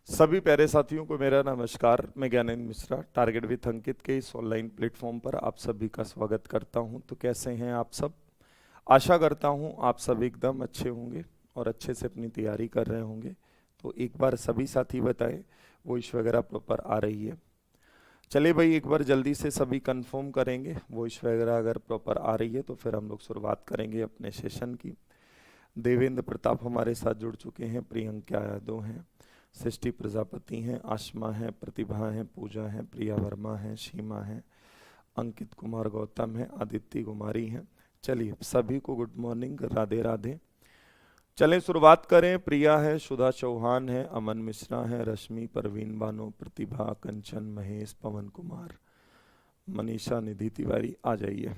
सभी प्यारे साथियों को मेरा नमस्कार। मैं ज्ञानेंद्र मिश्रा टारगेट विथ अंकित के इस ऑनलाइन प्लेटफॉर्म पर आप सभी का स्वागत करता हूं। तो कैसे हैं आप सब? आशा करता हूं आप सब एकदम अच्छे होंगे और अच्छे से अपनी तैयारी कर रहे होंगे। तो एक बार सभी साथी बताएं वॉइस वगैरह प्रॉपर आ रही है? चलिए भाई, एक बार जल्दी से सभी कंफर्म करेंगे वॉइस वगैरह अगर प्रॉपर आ रही है तो फिर हम लोग शुरुआत करेंगे अपने सेशन की। देवेंद्र प्रताप हमारे साथ जुड़ चुके हैं, प्रियंका यादव हैं, सृष्टि प्रजापति हैं, आशमा हैं, प्रतिभा हैं, पूजा हैं, प्रिया वर्मा हैं, सीमा हैं, अंकित कुमार गौतम हैं, आदित्य कुमारी हैं। चलिए सभी को गुड मॉर्निंग, राधे राधे। चलें शुरुआत करें। प्रिया है, सुधा चौहान है, अमन मिश्रा है, रश्मि, परवीन बानो, प्रतिभा, कंचन, महेश, पवन कुमार, मनीषा, निधि तिवारी, आ जाइए।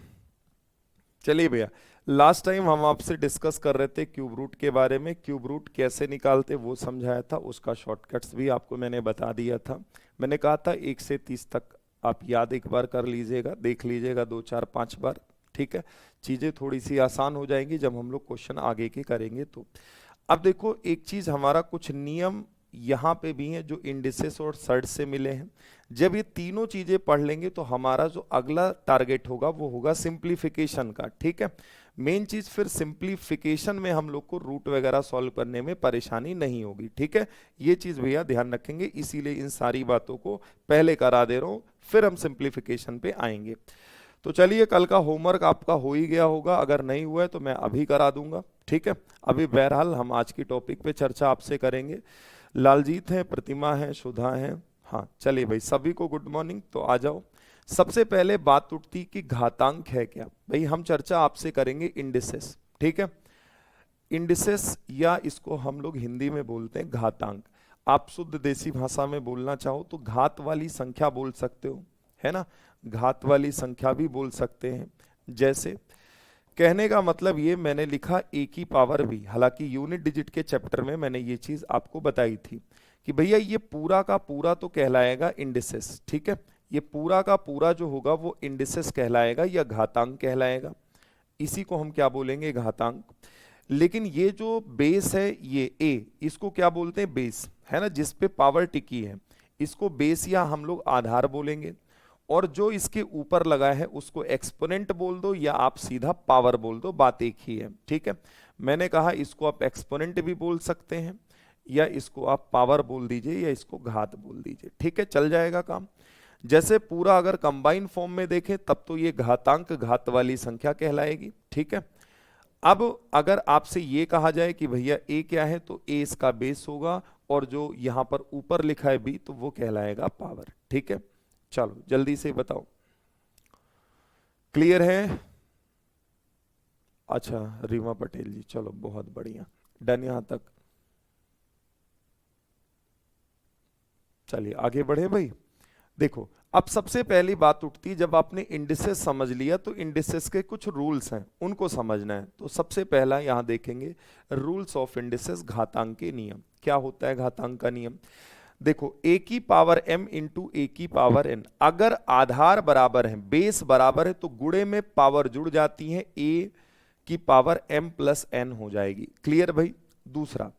चलिए भैया, लास्ट टाइम हम आपसे डिस्कस कर रहे थे क्यूब रूट के बारे में। क्यूब रूट कैसे निकालते वो समझाया था, उसका शॉर्टकट्स भी आपको मैंने बता दिया था। मैंने कहा था 1 से 30 तक आप याद एक बार कर लीजिएगा, देख लीजिएगा 2 4 5 बार, ठीक है। चीज़ें थोड़ी सी आसान हो जाएंगी जब हम लोग क्वेश्चन आगे के करेंगे तो। अब देखो, एक चीज़, हमारा कुछ नियम यहाँ पे भी हैं जो इंडिसेस और सर्ड से मिले हैं। जब ये तीनों चीजें पढ़ लेंगे तो हमारा जो अगला टारगेट होगा वो होगा सिंप्लीफिकेशन का, ठीक है। मेन चीज फिर सिंप्लीफिकेशन में हम लोग को रूट वगैरह सॉल्व करने में परेशानी नहीं होगी, ठीक है। ये चीज भैया ध्यान रखेंगे, इसीलिए इन सारी बातों को पहले करा दे रहा हूं, फिर हम सिंप्लीफिकेशन पे आएंगे। तो चलिए, कल का होमवर्क आपका हो ही गया होगा, अगर नहीं हुआ है तो मैं अभी करा दूंगा, ठीक है। अभी बहरहाल हम आज की टॉपिक पे चर्चा आपसे करेंगे। लालजीत है, प्रतिमा है, सुधा है। हाँ चलिए भाई, सभी को गुड मॉर्निंग। तो आ जाओ। सबसे पहले बात उठती कि घातांक है क्या। भाई हम चर्चा आपसे करेंगे इंडिसेस, ठीक है। इंडिसेस, या इसको हम लोग हिंदी में बोलते हैं घातांक। आप शुद्ध देसी भाषा में बोलना चाहो तो घात वाली संख्या बोल सकते हो, है ना। घात वाली संख्या भी बोल सकते हैं। जैसे कहने का मतलब ये, मैंने लिखा ए की पावर भी, हालांकि यूनिट डिजिट के चैप्टर में मैंने ये चीज आपको बताई थी कि भैया ये पूरा का पूरा तो कहलाएगा इंडिसेस, ठीक है। ये पूरा का पूरा जो होगा वो इंडिसेस कहलाएगा या घातांक कहलाएगा। इसी को हम क्या बोलेंगे, घातांक। लेकिन ये जो बेस है, ये ए, इसको क्या बोलते हैं, बेस, है ना, जिसपे पावर टिकी है, इसको बेस या हम लोग आधार बोलेंगे। और जो इसके ऊपर लगा है उसको एक्सपोनेंट बोल दो या आप सीधा पावर बोल दो, बात एक ही है, ठीक है। मैंने कहा इसको आप एक्सपोनेंट भी बोल सकते हैं या इसको आप पावर बोल दीजिए या इसको घात बोल दीजिए, ठीक है, चल जाएगा काम। जैसे पूरा अगर कंबाइन फॉर्म में देखें तब तो ये घातांक घात वाली संख्या कहलाएगी, ठीक है। अब अगर आपसे ये कहा जाए कि भैया ए क्या है, तो ए इसका बेस होगा और जो यहां पर ऊपर लिखा है बी, तो वो कहलाएगा पावर, ठीक है। चलो जल्दी से बताओ, क्लियर है? अच्छा रीमा पटेल जी, चलो बहुत बढ़िया, डन यहां तक। चलिए आगे बढ़े भाई। देखो, अब सबसे पहली बात उठती, जब आपने इंडिसेस समझ लिया तो इंडिसेस के कुछ रूल्स हैं, उनको समझना है। तो सबसे पहला यहां देखेंगे रूल्स ऑफ इंडिसेस, घातांक के नियम। क्या होता है घातांक का नियम? देखो, ए की पावर m इंटू ए की पावर n, अगर आधार बराबर है, बेस बराबर है, तो गुणे में पावर जुड़ जाती है, ए की पावर m प्लस n हो जाएगी। क्लियर भाई? दूसरा,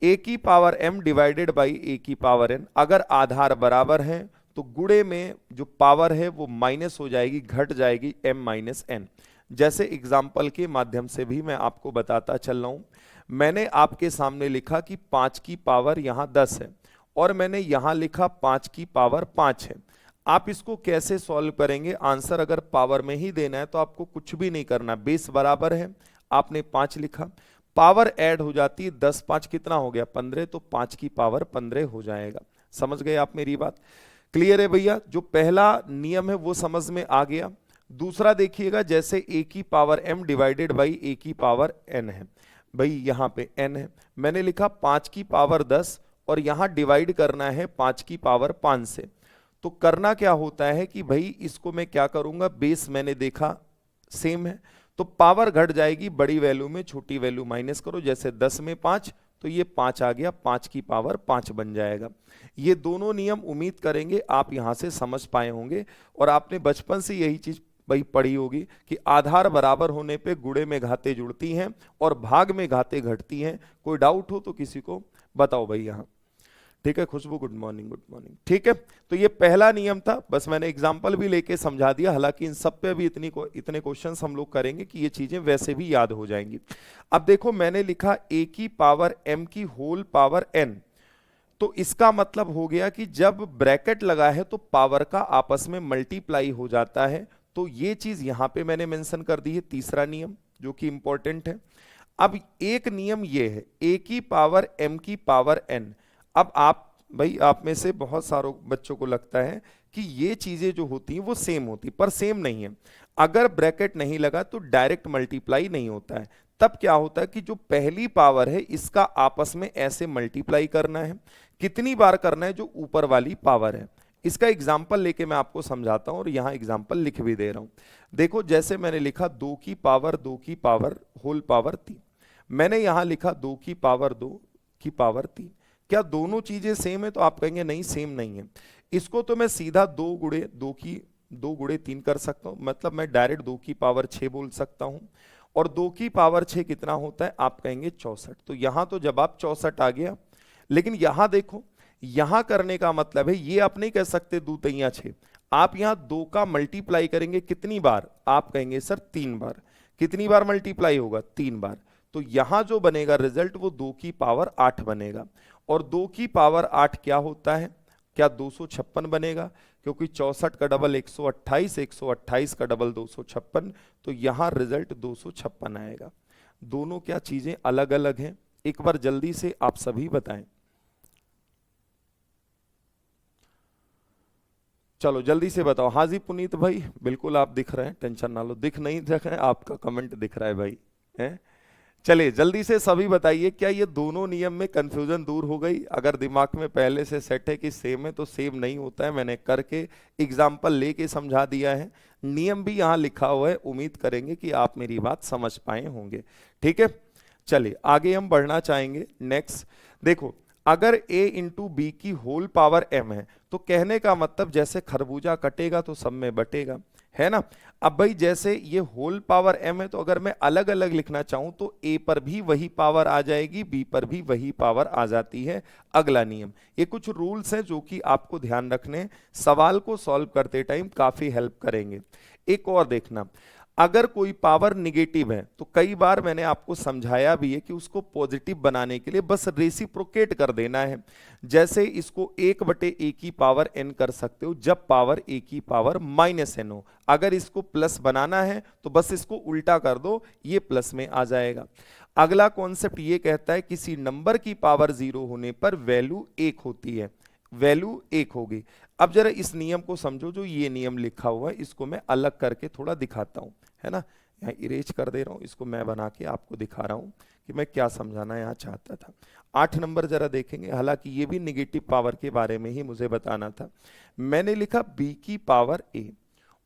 ए की पावर m डिवाइडेड बाई ए की पावर n, अगर आधार बराबर है तो गुणे में जो पावर है वो माइनस हो जाएगी, घट जाएगी, m माइनस n। जैसे एग्जाम्पल के माध्यम से भी मैं आपको बताता चल रहा हूं। मैंने आपके सामने लिखा कि 5 की पावर यहां 10 है और मैंने यहां लिखा 5 की पावर 5 है। आप इसको कैसे सॉल्व करेंगे? आंसर अगर पावर में ही देना है तो आपको कुछ भी नहीं करना, बेस बराबर है, आपने 5 लिखा, पावर ऐड हो जाती है, 10 5 कितना हो गया, 15, तो 5 की पावर 15 हो जाएगा। समझ गए आप मेरी बात? क्लियर है भैया? जो पहला नियम है वो समझ में आ गया। दूसरा देखिएगा, जैसे ए की पावर m डिवाइडेड बाई ए की पावर n है। भाई यहां पे n है, मैंने लिखा 5 की पावर 10 और यहां डिवाइड करना है 5 की पावर 5 से। तो करना क्या होता है कि भाई इसको मैं क्या करूंगा, बेस मैंने देखा सेम है, तो पावर घट जाएगी, बड़ी वैल्यू में छोटी वैल्यू माइनस करो। जैसे 10 में 5, तो ये 5 आ गया, 5 की पावर 5 बन जाएगा। ये दोनों नियम उम्मीद करेंगे आप यहां से समझ पाए होंगे। और आपने बचपन से यही चीज भाई पढ़ी होगी कि आधार बराबर होने पे गुणे में घाते जुड़ती हैं और भाग में घाते घटती हैं। कोई डाउट हो तो किसी को बताओ भाई यहां। ठीक है खुशबू, गुड मॉर्निंग गुड मॉर्निंग। ठीक है, तो ये पहला नियम था, बस मैंने एग्जांपल भी लेके समझा दिया। हालांकि इन सब पे अभी इतने क्वेश्चंस हम लोग करेंगे कि ये चीजें वैसे भी याद हो जाएंगी। अब देखो मैंने लिखा a की पावर m की होल पावर n, तो इसका मतलब हो गया कि जब ब्रैकेट लगा है तो पावर का आपस में मल्टीप्लाई हो जाता है। तो ये चीज यहां पे मैंने मेंशन कर दी है, तीसरा नियम जो कि इंपॉर्टेंट है। अब एक नियम ये है a की पावर m की पावर n। अब आप भाई, आप में से बहुत सारों बच्चों को लगता है कि ये चीजें जो होती हैं वो सेम होती, पर सेम नहीं है। अगर ब्रैकेट नहीं लगा तो डायरेक्ट मल्टीप्लाई नहीं होता है। तब क्या होता है कि जो पहली पावर है इसका आपस में ऐसे मल्टीप्लाई करना है। कितनी बार करना है? जो ऊपर वाली पावर है। इसका एग्जाम्पल लेके मैं आपको समझाता हूं और यहां एग्जाम्पल लिख भी दे रहा हूं। देखो जैसे मैंने लिखा 2 की पावर होल पावर 3, मैंने यहां लिखा 2 की पावर 2 की पावर 3। क्या दोनों चीजें सेम है? तो आप कहेंगे नहीं सेम नहीं है। इसको तो मैं सीधा 2 गुणे 3 कर सकता हूं, मतलब मैं डायरेक्ट 2 की पावर 6 बोल सकता हूं। और 2 की पावर 6 कितना होता है? आप कहेंगे 64। तो यहां तो जवाब 64 आ गया। लेकिन यहां देखो, यहां करने का मतलब है, ये आप नहीं कह सकते 2 तिया 6, आप यहां 2 का मल्टीप्लाई करेंगे कितनी बार? आप कहेंगे सर 3 बार। कितनी बार मल्टीप्लाई होगा? 3 बार। तो यहां जो बनेगा रिजल्ट वो 2 की पावर 8 बनेगा। और 2 की पावर 8 क्या होता है? क्या 256 बनेगा? क्योंकि 64 का डबल 128, 128 का डबल 256, तो यहां रिजल्ट 256 आएगा। दोनों क्या चीजें अलग अलग हैं? एक बार जल्दी से आप सभी बताएं। चलो जल्दी से बताओ। हाँ जी पुनीत भाई, बिल्कुल आप दिख रहे हैं, टेंशन ना लो। दिख नहीं रहे हैं, आपका कमेंट दिख रहा है भाई, हैं? चलिए जल्दी से सभी बताइए, क्या ये दोनों नियम में कंफ्यूजन दूर हो गई? अगर दिमाग में पहले से सेट है कि सेम है, तो सेम नहीं होता है। मैंने करके एग्जाम्पल लेके समझा दिया है, नियम भी यहाँ लिखा हुआ है। उम्मीद करेंगे कि आप मेरी बात समझ पाए होंगे। ठीक है, चलिए आगे हम बढ़ना चाहेंगे। नेक्स्ट देखो, अगर a इंटू बी की होल पावर m है, तो कहने का मतलब जैसे खरबूजा कटेगा तो सब में बटेगा, है ना? अब भाई जैसे ये होल पावर m है, तो अगर मैं अलग अलग लिखना चाहूं तो a पर भी वही पावर आ जाएगी, b पर भी वही पावर आ जाती है। अगला नियम, ये कुछ रूल्स हैं जो कि आपको ध्यान रखने, सवाल को सॉल्व करते टाइम काफी हेल्प करेंगे। एक और देखना, अगर कोई पावर निगेटिव है तो कई बार मैंने आपको समझाया भी है कि उसको पॉजिटिव बनाने के लिए बस रेसिप्रोकेट कर देना है। जैसे इसको 1/a की पावर n कर सकते हो जब पावर a की पावर -n हो। अगर इसको प्लस बनाना है तो बस इसको उल्टा कर दो, ये प्लस में आ जाएगा। अगला कॉन्सेप्ट ये कहता है किसी नंबर की पावर 0 होने पर वैल्यू 1 होती है, वैल्यू 1 होगी। अब जरा इस नियम को समझो, जो ये नियम लिखा हुआ है इसको मैं अलग करके थोड़ा दिखाता हूं, है ना? यहाँ इरेज कर दे रहा हूं, इसको मैं बना के आपको दिखा रहा हूं कि मैं क्या समझाना यहाँ चाहता था। 8 नंबर जरा देखेंगे, हालांकि ये भी निगेटिव पावर के बारे में ही मुझे बताना था। मैंने लिखा b की पावर a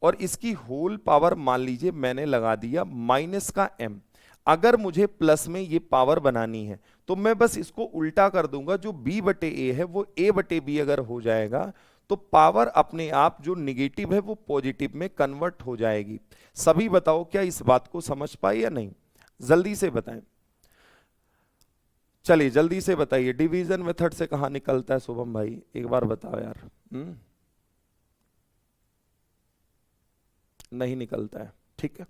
और इसकी होल पावर मान लीजिए मैंने लगा दिया माइनस का m। अगर मुझे प्लस में ये पावर बनानी है तो मैं बस इसको उल्टा कर दूंगा, जो b/a है वो a/b अगर हो जाएगा तो पावर अपने आप जो निगेटिव है वो पॉजिटिव में कन्वर्ट हो जाएगी। सभी बताओ क्या इस बात को समझ पाए या नहीं? जल्दी से बताएं। चलिए जल्दी से बताइए, डिवीजन मेथड से कहां निकलता है शुभम भाई? एक बार बताओ यार। नहीं निकलता है, ठीक है।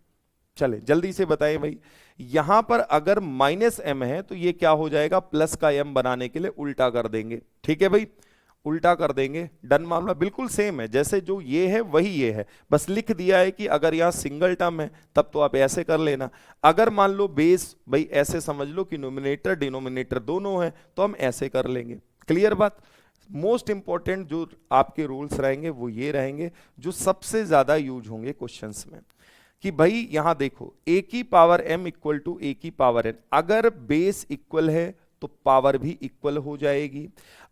चले जल्दी से बताएं भाई। यहां पर अगर -m है तो ये क्या हो जाएगा? प्लस का m बनाने के लिए उल्टा कर देंगे, ठीक है भाई, उल्टा कर देंगे। डन, मामला बिल्कुल सेम है, जैसे जो ये है वही ये है, बस लिख दिया है कि अगर यहां सिंगल टर्म है तब तो आप ऐसे कर लेना। अगर मान लो बेस, भाई ऐसे समझ लो कि नोमिनेटर डिनोमिनेटर दोनों है, तो हम ऐसे कर लेंगे। क्लियर बात? मोस्ट इंपॉर्टेंट जो आपके रूल्स रहेंगे वो ये रहेंगे जो सबसे ज्यादा यूज होंगे क्वेश्चंस में, कि भाई यहां देखो a की power m equal to a की पावर n। अगर बेस इक्वल है तो पावर भी इक्वल हो जाएगी।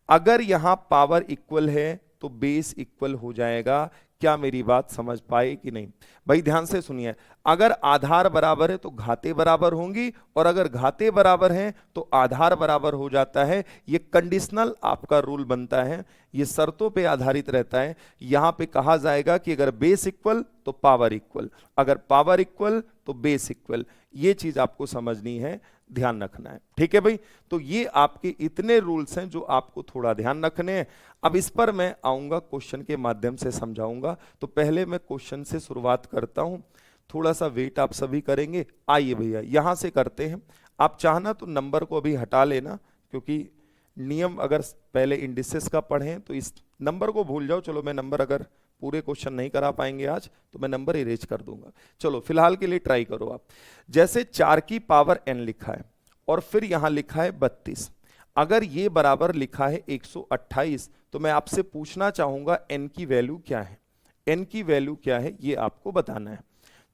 अगर यहां पावर इक्वल है तो बेस इक्वल हो जाएगा। क्या मेरी बात समझ पाए कि नहीं? भाई ध्यान से सुनिए, अगर आधार बराबर है तो घातें बराबर होंगी, और अगर घातें बराबर हैं तो आधार बराबर हो जाता है। ये कंडीशनल आपका रूल बनता है, ये शर्तों पे आधारित रहता है। यहां पे कहा जाएगा कि अगर बेस इक्वल तो पावर इक्वल, अगर पावर इक्वल तो बेस इक्वल। ये चीज आपको समझनी है, ध्यान रखना है। ठीक है भाई, तो ये आपके इतने रूल्स हैं जो आपको थोड़ा ध्यान रखने हैं। अब इस पर मैं आऊंगा, क्वेश्चन के माध्यम से समझाऊंगा। तो पहले मैं क्वेश्चन से शुरुआत करता हूं, थोड़ा सा वेट आप सभी करेंगे। आइए भैया यहां से करते हैं। आप चाहना तो नंबर को अभी हटा लेना, क्योंकि नियम अगर पहले इंडिसेस का पढ़ें तो इस नंबर को भूल जाओ। चलो मैं नंबर, अगर पूरे क्वेश्चन नहीं करा पाएंगे आज तो मैं नंबर इरेज कर दूंगा। चलो फिलहाल के लिए ट्राई करो आप। जैसे 4 की पावर n लिखा है और फिर यहां लिखा है 32, अगर ये बराबर लिखा है 128, तो मैं आपसे पूछना चाहूंगा n की वैल्यू क्या है। n की वैल्यू क्या है ये आपको बताना है।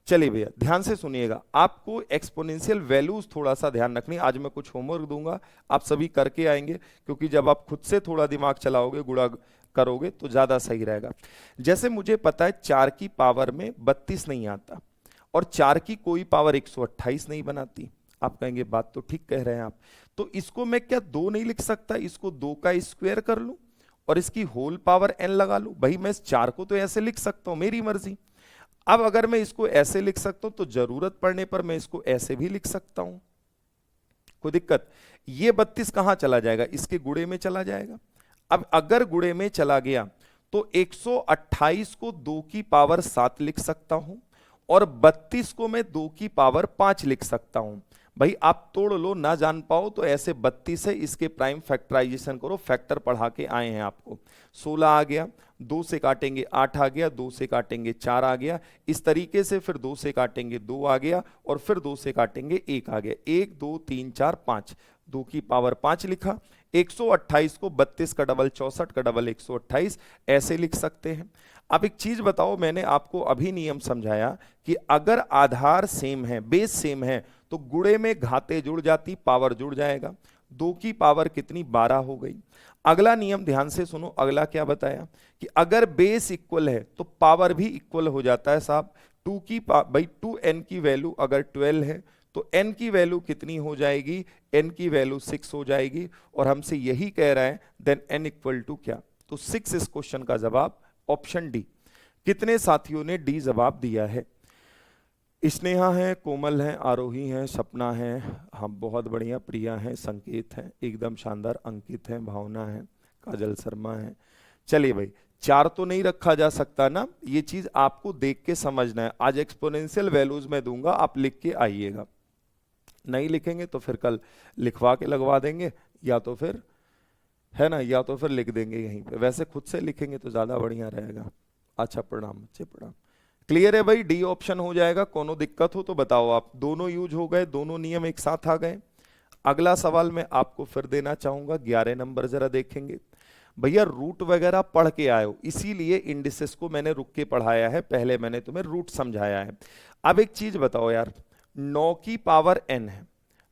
चलिए भैया ध्यान से सुनिएगा, आपको एक्सपोनेंशियल वैल्यूज थोड़ा सा ध्यान रखनी। आज मैं कुछ होमवर्क दूंगा, आप सभी करके आएंगे, क्योंकि जब आप खुद से थोड़ा दिमाग चलाओगे, गुणा करोगे तो ज्यादा सही रहेगा। जैसे मुझे पता है 4 की पावर में 32 नहीं आता और 4 की कोई पावर 128 नहीं बनाती। आप कहेंगे बात तो ठीक कह रहे हैं आप, तो इसको मैं क्या 2 नहीं लिख सकता, इसको 2 का स्क्वायर कर लूं और इसकी होल पावर n लगा लूं। भाई मैं इस 4 को तो ऐसे लिख सकता हूं, मेरी मर्जी। अब अगर मैं इसको ऐसे लिख सकता हूं तो जरूरत पड़ने पर मैं इसको ऐसे भी लिख सकता हूं, कोई दिक्कत। ये 32 कहां चला जाएगा, इसके गुणे में चला जाएगा। अब अगर गुणे में चला गया तो 128 को 2 की पावर 7 लिख सकता हूं और 32 को मैं 2 की पावर 5 लिख सकता हूं। भाई आप तोड़ लो, ना जान पाओ तो ऐसे 32 है, इसके प्राइम फैक्टराइजेशन करो, फैक्टर पढ़ा के आए हैं आपको। 16 आ गया, 2 से काटेंगे 8 आ गया, 2 से काटेंगे 4 आ गया, इस तरीके से फिर 2 से काटेंगे 2 आ गया और फिर 2 से काटेंगे 1 आ गया। 1 2 3 4 5, 2 की पावर 5 लिखा। 128 को 32 का डबल 64 का डबल 128 ऐसे लिख सकते हैं। अब एक चीज बताओ, मैंने आपको अभी नियम समझाया कि अगर आधार सेम है, बेस सेम है, तो गुणे में घाते जुड़ जाती, पावर जुड़ जाएगा। 2 की पावर कितनी, 12 हो गई। अगला नियम ध्यान से सुनो, अगला क्या बताया कि अगर बेस इक्वल है तो पावर भी इक्वल हो जाता है साहब। 2 की भाई 2n की वैल्यू अगर 12 है तो n की वैल्यू कितनी हो जाएगी, n की वैल्यू 6 हो जाएगी। और हमसे यही कह रहा है देन n इक्वल टू क्या, तो 6 इस क्वेश्चन का जवाब ऑप्शन डी। कितने साथियों ने डी जवाब दिया है? स्नेहा है, कोमल है, आरोही है, सपना है, हम बहुत बढ़िया, प्रिया है, संकेत है, एकदम शानदार, अंकित है, भावना है, काजल शर्मा है। चलिए भाई 4 तो नहीं रखा जा सकता ना, ये चीज आपको देख के समझना है। आज एक्सपोनेंशियल वैल्यूज में दूंगा, आप लिख के आइएगा। नहीं लिखेंगे तो फिर कल लिखवा के लगवा देंगे, या तो फिर है ना, या तो फिर लिख देंगे यहीं पे। वैसे खुद से लिखेंगे तो ज्यादा बढ़िया रहेगा। अच्छा प्रणाम बच्चे, प्रणाम। क्लियर है भाई, डी ऑप्शन हो जाएगा। कोनो दिक्कत हो तो बताओ आप। दोनों यूज हो गए, दोनों नियम एक साथ आ गए। अगला सवाल मैं आपको फिर देना चाहूंगा, 11 नंबर जरा देखेंगे। भैया रूट वगैरह पढ़ के आए हो, इसीलिए इंडिसेस को मैंने रुक के पढ़ाया है, पहले मैंने तुम्हें रूट समझाया है। अब एक चीज बताओ यार, 9 की पावर n है,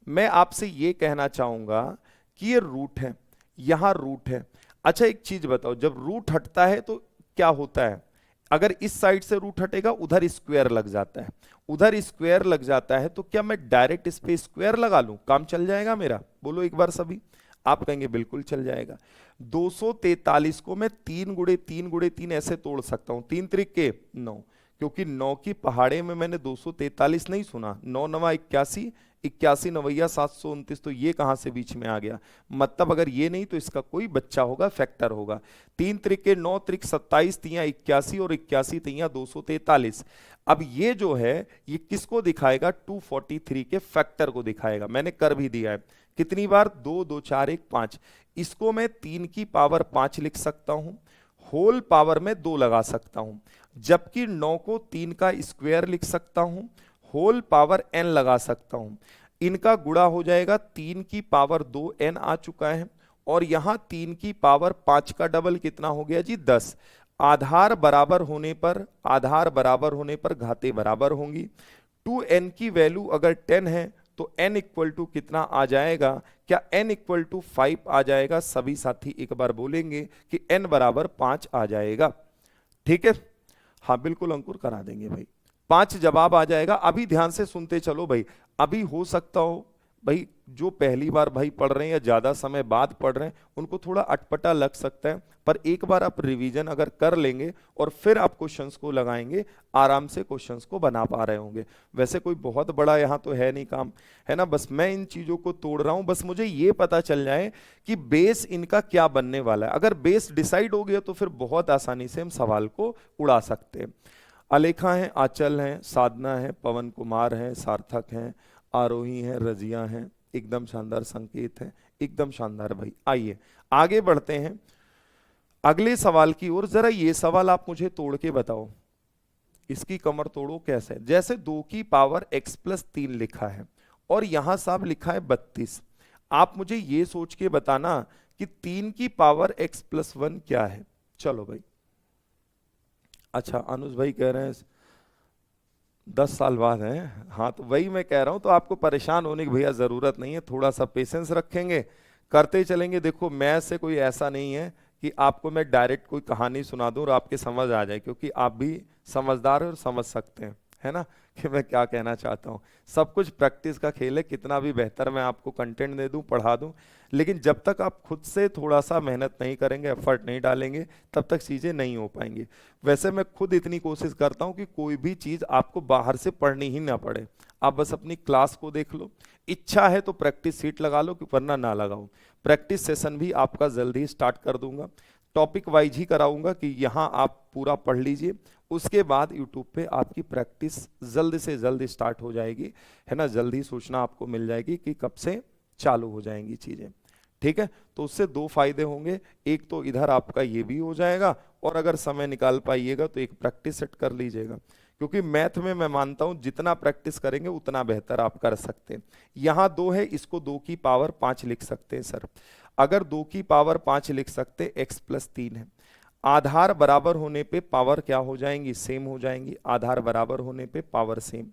मैं आपसे ये कहना चाहूंगा कि ये रूट है, यहां रूट है। अच्छा एक चीज बताओ, जब रूट हटता है तो क्या होता है? अगर इस साइड से रूट हटेगा उधर स्क्वायर लग जाता है, उधर स्क्वायर लग जाता है, तो क्या मैं डायरेक्ट इस पे स्क्वायर लगा लूं, काम चल जाएगा मेरा? बोलो एक बार सभी। आप कहेंगे बिल्कुल चल जाएगा। 243 को मैं 3 गुणे 3 गुणे 3 ऐसे तोड़ सकता हूं, 3 त्रिके 9, क्योंकि 9 की पहाड़े में मैंने 243 नहीं सुना। 9 9 81, 81 9 729, तो ये कहां से बीच में आ गया? मतलब अगर ये नहीं तो इसका कोई बच्चा होगा, फैक्टर होगा। 3 त्रिके 9 त्रिक 27, 3 81 और 81 3 243। अब ये जो है ये किसको दिखाएगा? 243 के फैक्टर को दिखाएगा। मैंने कर भी दिया है। कितनी बार? 2 2 4 1 5। इसको मैं 3 की पावर 5 लिख सकता हूं, होल पावर में 2 लगा सकता हूं, जबकि 9 को 3 का स्क्वायर लिख सकता हूं, होल पावर n लगा सकता हूं। इनका गुणा हो जाएगा, 3 की पावर 2 n आ चुका है, और यहां 3 की पावर 5 का डबल कितना हो गया जी? 10। आधार बराबर होने पर, आधार बराबर होने पर घाते बराबर होंगी। 2n की वैल्यू अगर 10 है तो n इक्वल टू कितना आ जाएगा? क्या n इक्वल टू 5 आ जाएगा? सभी साथी एक बार बोलेंगे कि n बराबर 5 आ जाएगा। ठीक है, हाँ बिल्कुल अंकुर करा देंगे भाई, 5 जवाब आ जाएगा। अभी ध्यान से सुनते चलो भाई, अभी हो सकता हो भाई जो पहली बार भाई पढ़ रहे हैं या ज्यादा समय बाद पढ़ रहे हैं उनको थोड़ा अटपटा लग सकता है, पर एक बार आप रिवीजन अगर कर लेंगे और फिर आप क्वेश्चंस को लगाएंगे, आराम से क्वेश्चंस को बना पा रहे होंगे। वैसे कोई बहुत बड़ा यहाँ तो है नहीं काम, है ना, बस मैं इन चीजों को तोड़ रहा हूं, बस मुझे ये पता चल जाए कि बेस इनका क्या बनने वाला है। अगर बेस डिसाइड हो गया तो फिर बहुत आसानी से हम सवाल को उड़ा सकते हैं। अलेखा है, आंचल है, साधना है, पवन कुमार है, सार्थक है, आरोही है, रजिया है, एकदम शानदार संकेत है, एकदम शानदार भाई। आइए आगे बढ़ते हैं अगले सवाल की ओर। जरा ये सवाल आप मुझे तोड़ के बताओ, इसकी कमर तोड़ो कैसे। जैसे 2 की पावर x प्लस 3 लिखा है और यहां साहब लिखा है 32, आप मुझे ये सोच के बताना कि 3 की पावर x प्लस 1 क्या है। चलो भाई, अच्छा अनुज भाई कह रहे हैं 10 साल बाद है, हाँ तो वही मैं कह रहा हूं, तो आपको परेशान होने की भैया जरूरत नहीं है, थोड़ा सा पेशेंस रखेंगे, करते चलेंगे। देखो मैथ से कोई ऐसा नहीं है कि आपको मैं डायरेक्ट कोई कहानी सुना दूं और आपके समझ आ जाए, क्योंकि आप भी समझदार और समझ सकते हैं, है ना, कि मैं क्या कहना चाहता हूँ। सब कुछ प्रैक्टिस का खेल है, कितना भी बेहतर मैं आपको कंटेंट दे दूं, पढ़ा दूं, लेकिन जब तक आप खुद से थोड़ा सा मेहनत नहीं करेंगे, एफर्ट नहीं डालेंगे, तब तक चीजें नहीं हो पाएंगी। वैसे मैं खुद इतनी कोशिश करता हूं कि कोई भी चीज आपको बाहर से पढ़नी ही ना पड़े, आप बस अपनी क्लास को देख लो, इच्छा है तो प्रैक्टिस सीट लगा लो, वरना ना लगाओ। प्रैक्टिस सेशन भी आपका जल्दी स्टार्ट कर दूंगा, टॉपिक वाइज ही कराऊंगा कि यहाँ आप पूरा पढ़ लीजिए, उसके बाद यूट्यूब पे आपकी प्रैक्टिस जल्द से जल्द स्टार्ट हो जाएगी, है ना, जल्दी सूचना आपको मिल जाएगी कि कब से चालू हो जाएंगी चीजें। ठीक है, तो उससे 2 फायदे होंगे, एक तो इधर आपका ये भी हो जाएगा, और अगर समय निकाल पाइएगा तो एक प्रैक्टिस सेट कर लीजिएगा, क्योंकि मैथ में मैं मानता हूं जितना प्रैक्टिस करेंगे उतना बेहतर आप कर सकते हैं। यहां 2 है, इसको 2 की पावर 5 लिख सकते हैं सर। अगर 2 की पावर 5 लिख सकते, x प्लस 3 है, आधार बराबर होने पे पावर क्या हो जाएंगी, सेम हो जाएंगी, आधार बराबर होने पे पावर सेम।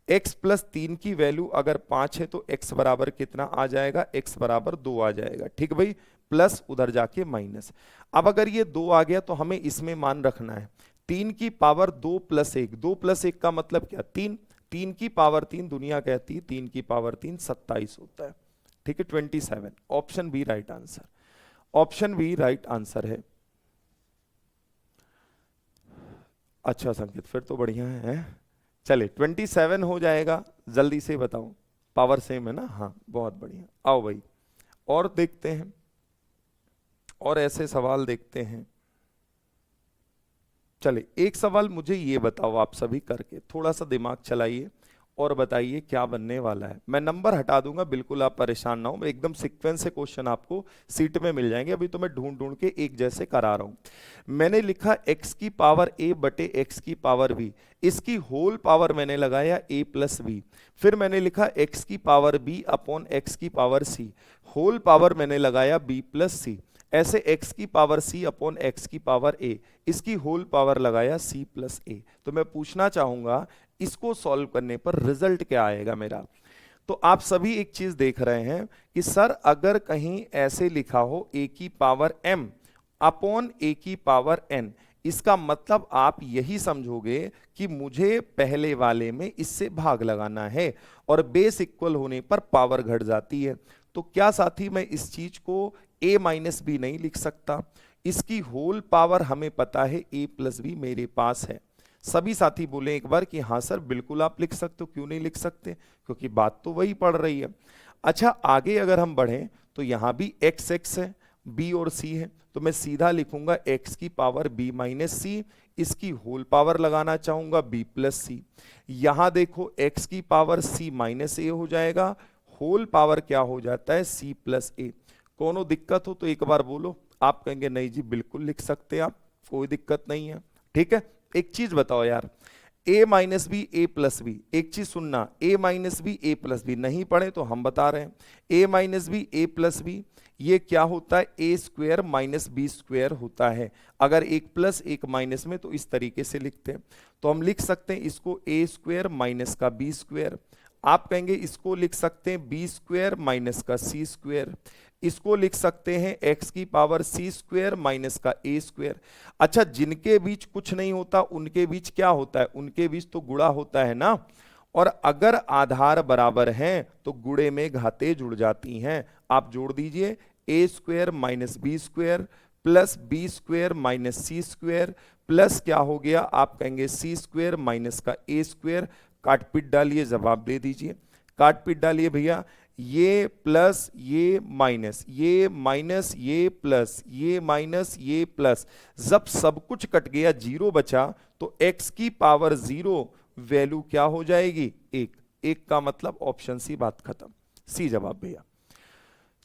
x प्लस 3 की वैल्यू अगर 5 है तो x बराबर कितना आ जाएगा, x बराबर 2 आ जाएगा। ठीक भाई, प्लस उधर जाके माइनस। अब अगर ये 2 आ गया तो हमें इसमें मान रखना है 3 की पावर 2 प्लस 1, 2 प्लस 1 का मतलब क्या, 3, 3 की पावर 3 दुनिया कहती है 3 की पावर 3 27 होता है। ठीक है, 27, option B right answer, option B right answer है। अच्छा संकेत, फिर तो बढ़िया है। चले 27 हो जाएगा, जल्दी से बताओ, पावर सेम है ना, हाँ बहुत बढ़िया। आओ भाई और देखते हैं, और ऐसे सवाल देखते हैं। चले एक सवाल मुझे ये बताओ, आप सभी करके थोड़ा सा दिमाग चलाइए और बताइए क्या बनने वाला है। मैं नंबर हटा दूंगा, बिल्कुल आप परेशान ना हो, मैं एकदम सीक्वेंस से क्वेश्चन आपको सीट में मिल जाएंगे, अभी तो मैं ढूंढ ढूंढ के एक जैसे करा रहा हूं। मैंने लिखा x की पावर a बटे x की पावर b, इसकी होल पावर मैंने लगाया a प्लस b, फिर मैंने लिखा x की पावर b अपॉन x की पावर c, होल पावर मैंने लगाया b प्लस c, ऐसे x की पावर c अपॉन x की पावर a, इसकी होल पावर लगाया c प्लस a। तो मैं पूछना चाहूंगा इसको सॉल्व करने पर रिजल्ट क्या आएगा मेरा। तो आप सभी एक चीज देख रहे हैं कि सर अगर कहीं ऐसे लिखा हो a की पावर m अपॉन a की पावर n, इसका मतलब आप यही समझोगे कि मुझे पहले वाले में इससे भाग लगाना है, और बेस इक्वल होने पर पावर घट जाती है। तो क्या साथी मैं इस चीज को a माइनस बी नहीं लिख सकता, इसकी होल पावर हमें पता है a प्लस बी मेरे पास है। सभी साथी बोले एक बार कि हाँ सर बिल्कुल आप लिख सकते हो, क्यों नहीं लिख सकते, क्योंकि बात तो वही पड़ रही है। अच्छा आगे अगर हम बढ़ें तो यहां भी x x है, b और c है, तो मैं सीधा लिखूंगा x की पावर b माइनस सी, इसकी होल पावर लगाना चाहूंगा b प्लस सी। यहां देखो x की पावर c माइनस ए हो जाएगा, होल पावर क्या हो जाता है c प्लस ए। कोनो दिक्कत हो तो एक बार बोलो, आप कहेंगे नहीं जी बिल्कुल लिख सकते आप, कोई दिक्कत नहीं है। ठीक है, एक चीज बताओ यार, a minus B A plus B, एक चीज सुनना, a minus B A plus B नहीं पढ़े तो हम बता रहे हैं, a minus B A plus B ये क्या होता है, A square minus B square होता है। अगर एक प्लस एक माइनस में तो इस तरीके से लिखते हैं, तो हम लिख सकते हैं इसको ए स्क्वायर माइनस का बी स्क्वायर, आप कहेंगे इसको लिख सकते हैं बी स्क्वायर माइनस का सी स्क्वायर, इसको लिख सकते हैं x की पावर सी स्क्वायर माइनस का ए स्क्वायर। अच्छा जिनके बीच कुछ नहीं होता उनके बीच क्या होता है, उनके बीच तो गुणा होता है ना, और अगर आधार बराबर हैं तो गुणे में घातें जुड़ जाती हैं। आप जोड़ दीजिए A square minus B square plus B square minus C square plus क्या हो गया, आप कहेंगे सी स्क्वायर माइनस का ए स्क्वायर। काट पीट डालिए, जवाब दे दीजिए। काट पीट डालिए भैया, ये प्लस ये माइनस, ये माइनस ये प्लस, ये माइनस ये प्लस, जब सब कुछ कट गया जीरो बचा तो x की पावर 0 वैल्यू क्या हो जाएगी, एक। एक का मतलब ऑप्शन सी, बात खत्म। सी जवाब भैया।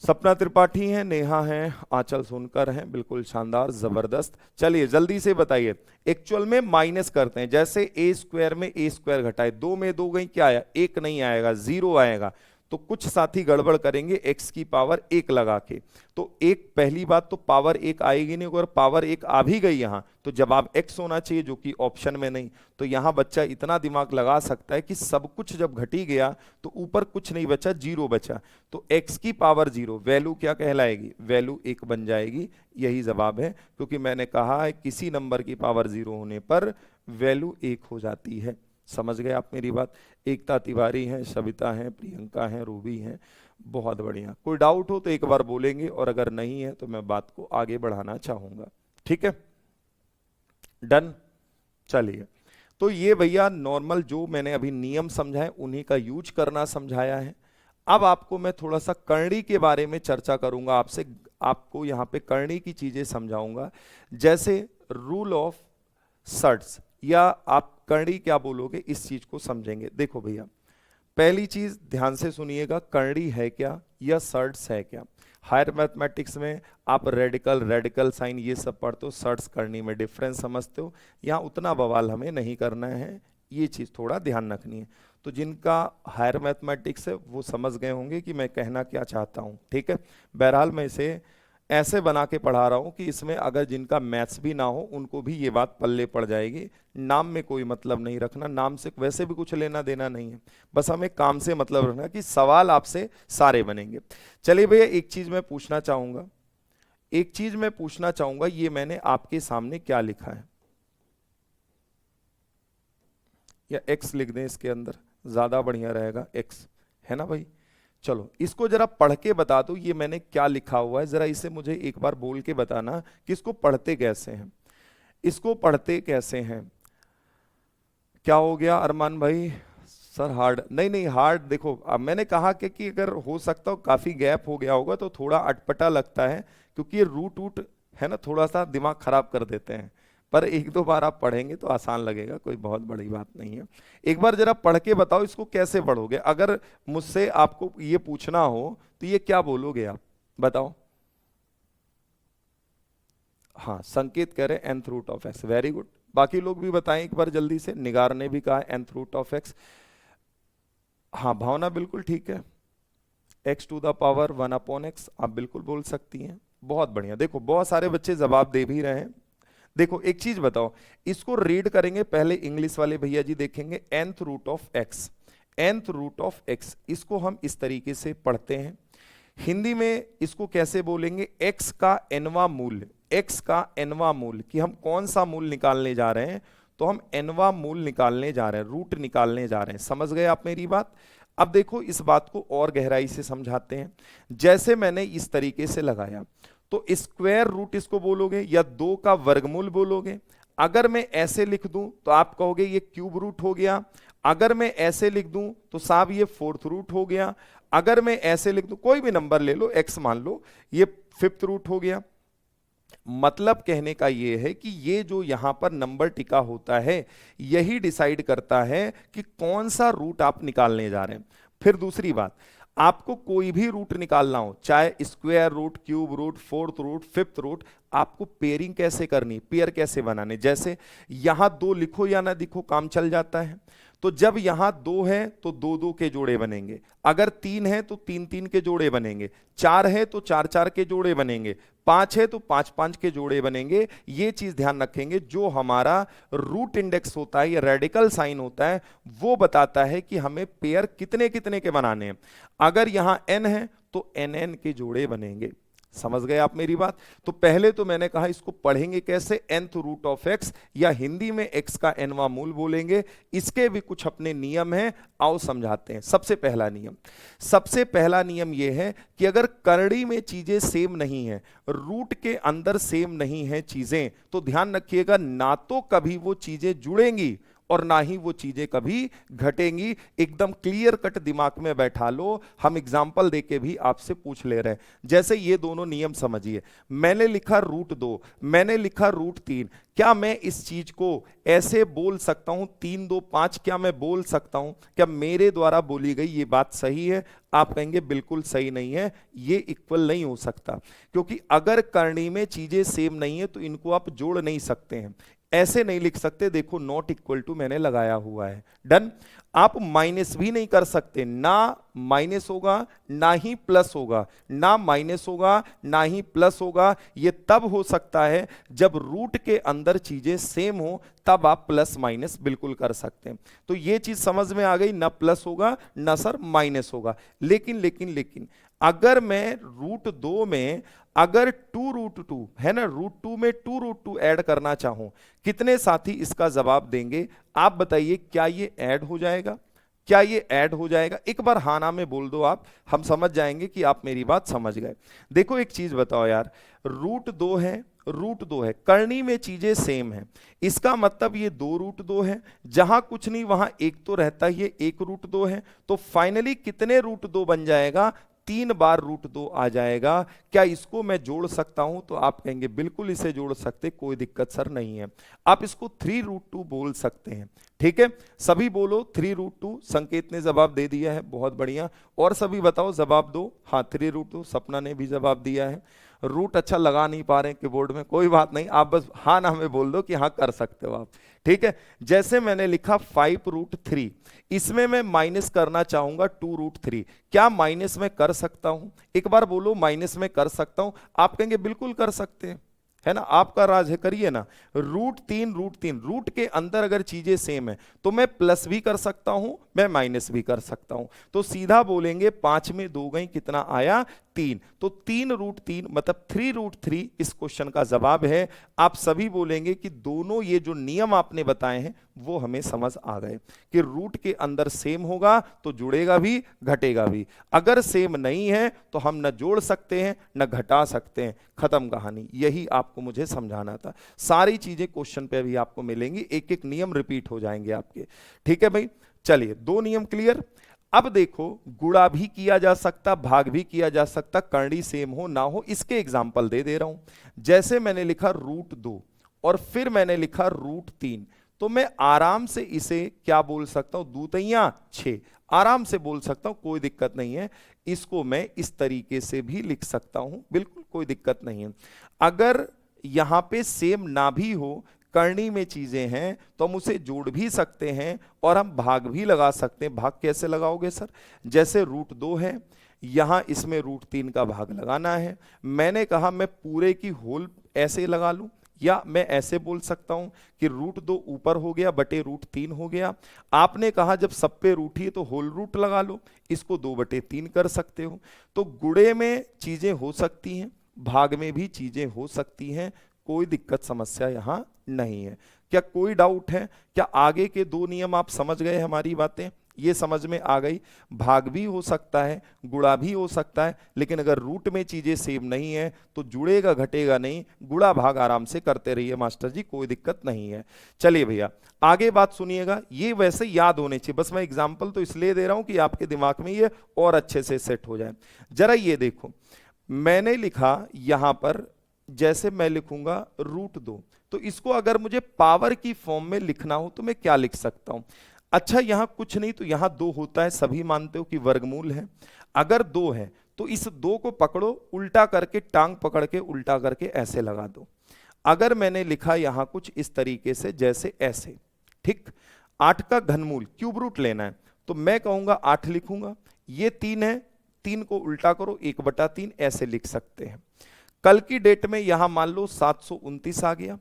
सपना त्रिपाठी हैं, नेहा हैं, आंचल सोनकर हैं, बिल्कुल शानदार, जबरदस्त। चलिए जल्दी से बताइए, एक्चुअल में माइनस करते हैं। जैसे ए स्क्वायर में ए स्क्वायर घटाए, दो में दो गई, क्या आया, एक नहीं आएगा, जीरो आएगा। तो कुछ साथी गड़बड़ करेंगे एक्स की पावर एक लगा के, तो एक, पहली बात तो पावर एक आएगी नहीं, अगर पावर एक आ भी गई यहां तो जवाब एक्स होना चाहिए, जो कि ऑप्शन में नहीं। तो यहां बच्चा इतना दिमाग लगा सकता है कि सब कुछ जब घटी गया तो ऊपर कुछ नहीं बचा, जीरो बचा, तो एक्स की पावर 0 वैल्यू क्या कहलाएगी, वैल्यू एक बन जाएगी। यही जवाब है, क्योंकि मैंने कहा है किसी नंबर की पावर 0 होने पर वैल्यू एक हो जाती है। समझ गए आप मेरी बात। एकता तिवारी हैं, सविता हैं, प्रियंका हैं, रूबी हैं, बहुत बढ़िया। कोई डाउट हो तो एक बार बोलेंगे, और अगर नहीं है तो मैं बात को आगे बढ़ाना चाहूंगा। ठीक है, डन। चलिए, तो ये भैया नॉर्मल जो मैंने अभी नियम समझाए उन्हीं का यूज करना समझाया है। अब आपको मैं थोड़ा सा करणी के बारे में चर्चा करूंगा आपसे, आपको यहां पे करणी की चीजें समझाऊंगा। जैसे रूल ऑफ सर्ट्स, या आप करणी क्या बोलोगे, इस चीज को समझेंगे। देखो भैया, पहली चीज ध्यान से सुनिएगा, करणी है क्या या सर्ट्स है क्या। हायर मैथमेटिक्स में आप रेडिकल साइन ये सब पढ़ते हो, सर्ट्स करणी में डिफरेंस समझते हो। यहाँ उतना बवाल हमें नहीं करना है, ये चीज थोड़ा ध्यान रखनी है। तो जिनका हायर मैथमेटिक्स है वो समझ गए होंगे कि मैं कहना क्या चाहता हूँ। ठीक है, बहरहाल मैं इसे ऐसे बना के पढ़ा रहा हूं कि इसमें अगर जिनका मैथ्स भी ना हो उनको भी ये बात पल्ले पड़ जाएगी। नाम में कोई मतलब नहीं रखना, नाम से वैसे भी कुछ लेना देना नहीं है, बस हमें काम से मतलब रखना कि सवाल आपसे सारे बनेंगे। चलिए भैया, एक चीज मैं पूछना चाहूंगा, ये मैंने आपके सामने क्या लिखा है, या एक्स लिख दें इसके अंदर, ज्यादा बढ़िया रहेगा, एक्स है ना भाई। चलो इसको जरा पढ़ के बता दो, ये मैंने क्या लिखा हुआ है, जरा इसे मुझे एक बार बोल के बताना कि इसको पढ़ते कैसे हैं, इसको पढ़ते कैसे हैं। क्या हो गया अरमान भाई, सर हार्ड नहीं हार्ड, देखो अब मैंने कहा कि अगर हो सकता हो काफी गैप हो गया होगा तो थोड़ा अटपटा लगता है, क्योंकि ये रूट है ना, थोड़ा सा दिमाग खराब कर देते हैं, पर एक दो बार आप पढ़ेंगे तो आसान लगेगा, कोई बहुत बड़ी बात नहीं है। एक बार जरा पढ़ के बताओ इसको कैसे पढ़ोगे। अगर मुझसे आपको ये पूछना हो तो ये क्या बोलोगे आप, बताओ। हाँ, संकेत कह रहे nth root of X, very good. बाकी लोग भी बताएं एक बार जल्दी से। निगार ने भी कहा nth रूट ऑफ एक्स। हाँ भावना बिल्कुल ठीक है, x to the power 1 upon X, आप बिल्कुल बोल सकती हैं, बहुत बढ़िया। देखो बहुत सारे बच्चे जवाब दे भी रहे हैं। देखो एक चीज बताओ, इसको रीड करेंगे पहले, इंग्लिश वाले भैया जी देखेंगे nth root of X, nth root of X, इसको हम इस तरीके से पढ़ते हैं। हिंदी में इसको कैसे बोलेंगे, x का nवां मूल्य, x का nवां मूल्य, कि हम कौन सा मूल्य निकालने जा रहे हैं, तो हम nवां मूल्य निकालने जा रहे हैं, रूट निकालने जा रहे हैं। समझ गए आप मेरी बात। अब देखो इस बात को और गहराई से समझाते हैं। जैसे मैंने इस तरीके से लगाया, तो स्क्वायर रूट इसको बोलोगे या 2 का वर्गमूल बोलोगे। अगर मैं ऐसे लिख दूं तो आप कहोगे ये क्यूब रूट हो गया। अगर मैं ऐसे लिख दूं तो साहब ये फोर्थ रूट हो गया। अगर मैं ऐसे लिख दूं, कोई भी नंबर ले लो, एक्स मान लो, ये फिफ्थ रूट हो गया। मतलब कहने का ये है कि ये जो यहां पर नंबर टिका होता है यही डिसाइड करता है कि कौन सा रूट आप निकालने जा रहे हैं। फिर दूसरी बात, आपको कोई भी रूट निकालना हो, चाहे square root, cube root, fourth root, fifth root, आपको पेयरिंग कैसे करनी, पेयर कैसे बनाने। जैसे यहां 2 लिखो या ना लिखो काम चल जाता है। तो जब यहां 2 है तो 2-2 के जोड़े बनेंगे, अगर 3 है तो 3-3 के जोड़े बनेंगे, 4 है तो 4-4 के जोड़े बनेंगे, 5 है तो 5-5 के जोड़े बनेंगे। ये चीज ध्यान रखेंगे, जो हमारा रूट इंडेक्स होता है या रेडिकल साइन होता है वो बताता है कि हमें पेयर कितने कितने के बनाने हैं। अगर यहां n है तो nn के जोड़े बनेंगे। समझ गए आप मेरी बात? तो पहले तो मैंने कहा इसको पढ़ेंगे कैसे, nth रूट ऑफ x, या हिंदी में x का nवां मूल बोलेंगे। इसके भी कुछ अपने नियम हैं, आओ समझाते हैं। सबसे पहला नियम यह है कि अगर करड़ी में चीजें सेम नहीं है, रूट के अंदर सेम नहीं है चीजें, तो ध्यान रखिएगा ना तो कभी वो चीजें जुड़ेंगी और ना ही वो चीजें कभी घटेंगी। एकदम क्लियर कट दिमाग में बैठा लो, हम एग्जाम्पल देके भी आपसे पूछ ले रहे हैं। जैसे ये दोनों नियम समझिए, मैंने लिखा √2, मैंने लिखा √3, क्या मैं इस चीज को ऐसे बोल सकता हूं 3 2 5? क्या मैं बोल सकता हूं? क्या मेरे द्वारा बोली गई ये बात सही है? आप कहेंगे बिल्कुल सही नहीं है, ये इक्वल नहीं हो सकता, क्योंकि अगर करनी में चीजें सेम नहीं है तो इनको आप जोड़ नहीं सकते हैं, ऐसे नहीं लिख सकते। देखो नॉट इक्वल टू मैंने लगाया हुआ है, डन। आप माइनस भी नहीं कर सकते, ना माइनस होगा ना ही प्लस होगा, ना माइनस होगा ना ही प्लस होगा। ये तब हो सकता है जब रूट के अंदर चीजें सेम हो, तब आप प्लस माइनस बिल्कुल कर सकते हैं। तो ये चीज समझ में आ गई, ना प्लस होगा ना सर माइनस होगा। लेकिन अगर मैं √2 में अगर 2√2 है ना, √2 में 2√2 ऐड करना चाहूं, कितने साथी इसका जवाब देंगे? आप बताइए, क्या ये ऐड हो जाएगा? क्या ये ऐड हो जाएगा? एक बार हाँ ना में बोल दो आप, हम समझ जाएंगे कि आप मेरी बात समझ गए। देखो एक चीज बताओ यार, √2 है, करनी में चीजें सेम है, इसका मतलब ये 2√2 है, जहां कुछ नहीं वहां एक तो रहता ही है, 1√2 है, तो फाइनली कितने √2 बन जाएगा? 3 बार √2 आ जाएगा। क्या इसको मैं जोड़ सकता हूं? तो आप कहेंगे बिल्कुल इसे जोड़ सकते, कोई दिक्कत सर नहीं है। आप इसको 3√2 बोल सकते हैं, ठीक है? सभी बोलो 3√2। संकेत ने जवाब दे दिया है, बहुत बढ़िया। और सभी बताओ जवाब दो। हाँ 3√2, सपना ने भी जवाब दिया है। रूट अच्छा लगा नहीं पा रहे हैं कीबोर्ड में, कोई बात नहीं, आप बस हाँ ना हमें बोल दो कि हाँ कर सकते हो आप, ठीक है? जैसे मैंने लिखा 5√3, इसमें मैं माइनस करना चाहूंगा 2√3, क्या माइनस में कर सकता हूं? एक बार बोलो माइनस में कर सकता हूं। आप कहेंगे बिल्कुल कर सकते हैं, है ना, आपका राज है, करिए ना। √3 रूट के अंदर अगर चीजें सेम है तो मैं प्लस भी कर सकता हूं, मैं माइनस भी कर सकता हूं। तो सीधा बोलेंगे 5 में 2 गई, कितना आया? 3। तो 3√3 मतलब 3√3 इस क्वेश्चन का जवाब है। आप सभी बोलेंगे कि दोनों ये जो नियम आपने बताए हैं वो हमें समझ आ गए कि रूट के अंदर सेम होगा तो जुड़ेगा भी घटेगा भी, अगर सेम नहीं है तो हम न जोड़ सकते हैं न घटा सकते हैं, खत्म कहानी। यही आपको मुझे समझाना था। सारी चीजें क्वेश्चन पे भी आपको मिलेंगी, एक एक नियम रिपीट हो जाएंगे आपके, ठीक है भाई? चलिए 2 नियम क्लियर। अब देखो गुणा भी किया जा सकता, भाग भी किया जा सकता, करनी सेम हो ना हो, इसके एग्जाम्पल दे रहा हूं। जैसे मैंने लिखा √2 और फिर मैंने लिखा √3, तो मैं आराम से इसे क्या बोल सकता हूं? 2 तियां 6, आराम से बोल सकता हूं, कोई दिक्कत नहीं है। इसको मैं इस तरीके से भी लिख सकता हूं, बिल्कुल कोई दिक्कत नहीं है। अगर यहां पे सेम ना भी हो, करनी में चीजें हैं, तो हम उसे जोड़ भी सकते हैं और हम भाग भी लगा सकते हैं। भाग कैसे लगाओगे सर? जैसे √2 है, यहां इसमें √3 का भाग लगाना है। मैंने कहा मैं पूरे की होल ऐसे लगा लूं, या मैं ऐसे बोल सकता हूं कि √2 ऊपर हो गया बटे √3 हो गया। आपने कहा जब सब पे रूट ही तो होल रूट लगा लो, इसको 2/3 कर सकते हो। तो गुणे में चीजें हो सकती हैं, भाग में भी चीजें हो सकती हैं, कोई दिक्कत समस्या यहां नहीं है। क्या कोई डाउट है? क्या आगे के 2 नियम आप समझ गए? हमारी बातें ये समझ में आ गई। भाग भी हो सकता है, गुणा भी हो सकता है, लेकिन अगर रूट में चीजें सेम नहीं है तो जुड़ेगा घटेगा नहीं, गुणा भाग आराम से करते रहिए मास्टर जी, कोई दिक्कत नहीं है। चलिए भैया आगे बात सुनिएगा, ये वैसे याद होने चाहिए, बस मैं एग्जाम्पल तो इसलिए दे रहा हूं कि आपके दिमाग में ये और अच्छे से सेट हो जाए। जरा ये देखो, मैंने लिखा यहां पर, जैसे मैं लिखूंगा √2, तो इसको अगर मुझे पावर की फॉर्म में लिखना हो तो मैं क्या लिख सकता हूं? अच्छा यहां कुछ नहीं तो यहां 2 होता है, सभी मानते हो कि वर्गमूल है। अगर 2 है तो इस 2 को पकड़ो, उल्टा करके टांग पकड़ के उल्टा करके ऐसे लगा दो। अगर मैंने लिखा यहां कुछ इस तरीके से, जैसे ऐसे, ठीक, 8 का घनमूल क्यूब रूट लेना है तो मैं कहूंगा 8 लिखूंगा। ये 3 है, 3 को उल्टा करो 1/3 ऐसे लिख सकते हैं। कल की डेट में यहां मान लो 729 आ गया,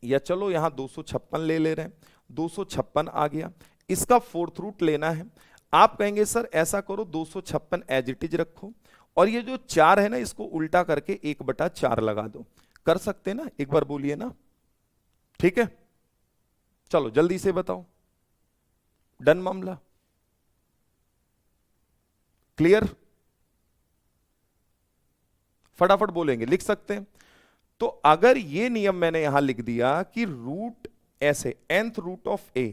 या चलो यहां 256 ले रहे हैं, 256 आ गया। इसका 4th रूट लेना है। आप कहेंगे सर ऐसा करो 256 एज इट इज रखो और ये जो 4 है ना, इसको उल्टा करके 1/4 लगा दो। कर सकते ना, एक बार बोलिए ना। ठीक है, चलो जल्दी से बताओ। डन मामला, क्लियर? फटाफट बोलेंगे, लिख सकते हैं। तो अगर ये नियम मैंने यहां लिख दिया कि रूट ऐसे nth रूट ऑफ a,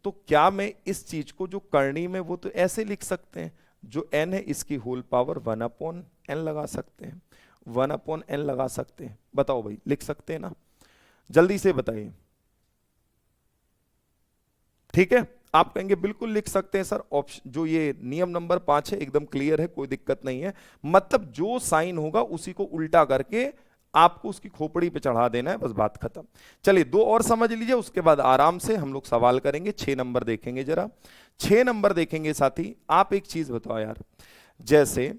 तो क्या मैं इस चीज को जो करनी में वो तो ऐसे लिख सकते हैं, जो n है इसकी होल पावर 1/n लगा सकते हैं, 1/n लगा सकते हैं। बताओ भाई, लिख सकते हैं ना? जल्दी से बताइए। ठीक है, आप कहेंगे बिल्कुल लिख सकते हैं सर, ऑप्शन जो ये नियम नंबर 5 है एकदम क्लियर है, कोई दिक्कत नहीं है। मतलब जो साइन होगा उसी को उल्टा करके आपको उसकी खोपड़ी पे चढ़ा देना है, बस बात खत्म। चलिए 2 और समझ लीजिए, उसके बाद आराम से हम लोग सवाल करेंगे। 6 नंबर देखेंगे जरा, 6 नंबर देखेंगे साथी। आप एक चीज बताओ यार, जैसे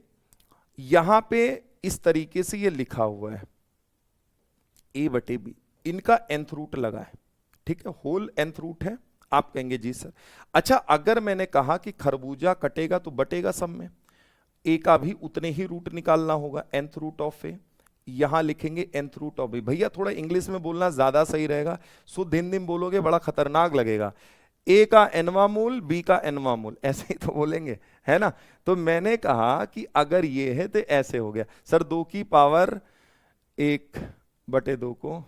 यहां पे इस तरीके से ये लिखा हुआ है a/b, इनका nth रूट लगा है, ठीक है, होल nth रूट है। आप कहेंगे जी सर। अच्छा, अगर मैंने कहा कि खरबूजा कटेगा तो बटेगा सब में, a का भी उतने ही रूट निकालना होगा, nth रूट ऑफ a, यहां लिखेंगे nth रूट ऑफ b। भैया थोड़ा इंग्लिश में बोलना ज्यादा सही रहेगा, शुद्ध हिंदी में बोलोगे बड़ा खतरनाक लगेगा। a का nवां मूल, b का nवां मूल, ऐसे ही तो बोलेंगे, है ना? तो मैंने कहा कि अगर ये है तो ऐसे हो गया सर, 2 की पावर 1/2 को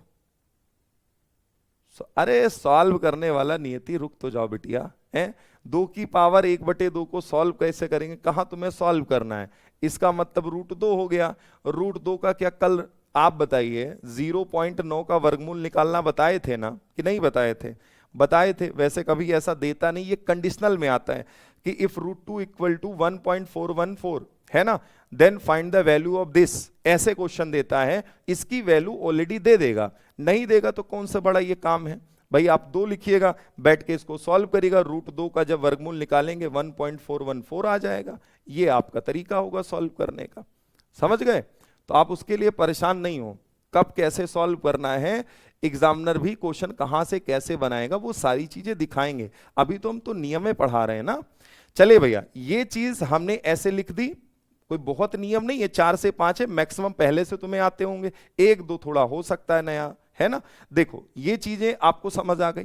अरे सॉल्व करने वाला नियति, रुक तो जाओ बिटिया, है 2 की पावर 1/2 को सॉल्व कैसे करेंगे? कहा तुम्हें सॉल्व करना है, इसका मतलब √2 हो गया। √2 का क्या कल आप बताइए 0.9 का वर्गमूल निकालना बताए थे ना, कि नहीं बताए थे? बताए थे। वैसे कभी ऐसा देता नहीं, ये कंडीशनल में आता है कि इफ √2 इक्वल टू 1.414 है ना, then find the value of this, ऐसे क्वेश्चन देता है। इसकी वैल्यू ऑलरेडी दे देगा, नहीं देगा तो कौन सा बड़ा ये काम है भाई। आप 2 लिखिएगा, बैठ के इसको सॉल्व करिएगा, √2 का जब वर्गमूल निकालेंगे 1.414 आ जाएगा। ये आपका तरीका होगा सॉल्व करने का, समझ गए? तो आप उसके लिए परेशान नहीं हो, कब कैसे सॉल्व करना है, एग्जामिनर भी क्वेश्चन कहां से कैसे बनाएगा वो सारी चीजें दिखाएंगे। अभी तो हम तो नियम में पढ़ा रहे हैं ना। चलिए भैया, ये चीज हमने ऐसे लिख दी, कोई बहुत नियम नहीं है, 4 से 5 है मैक्सिमम, पहले से तुम्हें आते होंगे, 1-2 थोड़ा हो सकता है नया, है ना? देखो ये चीजें आपको समझ आ गई।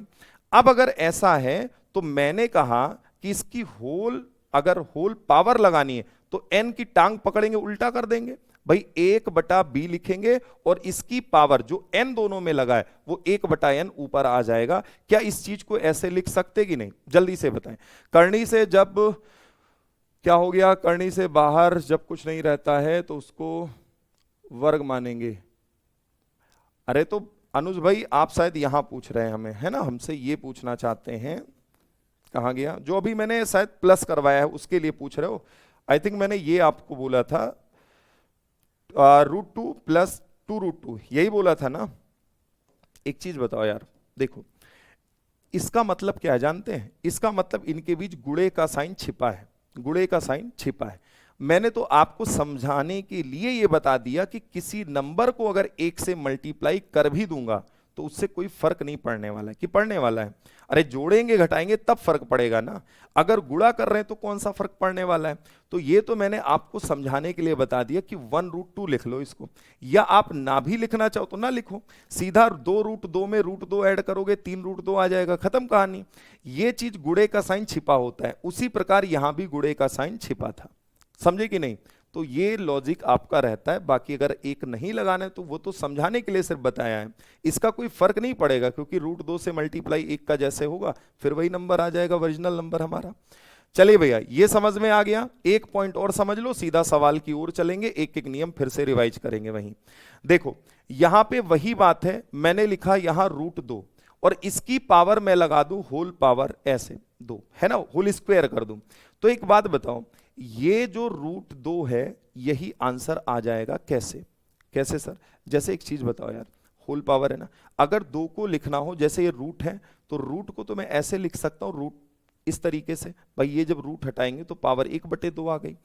अब अगर ऐसा है तो मैंने कहा कि इसकी होल, अगर होल पावर लगानी है तो n की टांग पकड़ेंगे, उल्टा कर देंगे भाई, 1/b लिखेंगे और इसकी पावर जो n दोनों में लगा है वो 1/n ऊपर आ जाएगा। क्या इस चीज को ऐसे लिख सकते कि नहीं? जल्दी से बताएं। करनी से जब क्या हो गया, करनी से बाहर जब कुछ नहीं रहता है तो उसको वर्ग मानेंगे। अरे तो अनुज भाई आप शायद यहां पूछ रहे हैं हमें, है ना, हमसे ये पूछना चाहते हैं, कहां गया जो अभी मैंने शायद प्लस करवाया है उसके लिए पूछ रहे हो। आई थिंक मैंने ये आपको बोला था √2 + 2√2, यही बोला था ना। एक चीज बताओ यार, देखो इसका मतलब क्या है जानते हैं? इसका मतलब इनके बीच गुणे का साइन छिपा है, गुणे का साइन छिपा है। मैंने तो आपको समझाने के लिए ये बता दिया कि किसी नंबर को अगर 1 से मल्टीप्लाई कर भी दूंगा तो उससे कोई फर्क नहीं पड़ने वाला है, कि पड़ने वाला है? अरे जोड़ेंगे घटाएंगे तब फर्क पड़ेगा ना, अगर गुणा कर रहे हैं तो कौन सा फर्क पड़ने वाला है? तो ये तो मैंने आपको समझाने के लिए बता दिया कि 1√2 लिख लो इसको, या आप ना भी लिखना चाहो तो ना लिखो, सीधा 2√2 में √2 ऐड करोगे 3√2 आ जाएगा, खत्म कहानी। ये चीज गुणे का साइन छिपा होता है, उसी प्रकार यहां भी गुणे का साइन छिपा था, समझे कि नहीं? तो ये लॉजिक आपका रहता है। बाकी अगर 1 नहीं लगाना है तो वो तो समझाने के लिए सिर्फ बताया है, इसका कोई फर्क नहीं पड़ेगा, क्योंकि √2 से मल्टीप्लाई 1 का जैसे होगा फिर वही नंबर आ जाएगा, ओरिजिनल नंबर हमारा। चलिए भैया, ये समझ में आ गया। एक पॉइंट और समझ लो, सीधा सवाल की ओर चलेंगे, एक एक नियम फिर से रिवाइज करेंगे। वहीं देखो, यहां पे वही बात है, मैंने लिखा यहां √2 और इसकी पावर मैं लगा दूं होल पावर ऐसे 2, है ना, होल स्क्वायर कर दूं। तो एक बात बताओ, ये जो √2 है यही आंसर आ जाएगा कैसे? कैसे सर? जैसे एक चीज बताओ यार, होल पावर है ना, अगर 2 को लिखना हो, जैसे ये रूट है तो रूट को तो मैं ऐसे लिख सकता हूं, रूट इस तरीके से, भाई ये जब रूट हटाएंगे तो पावर 1/2 आ गई।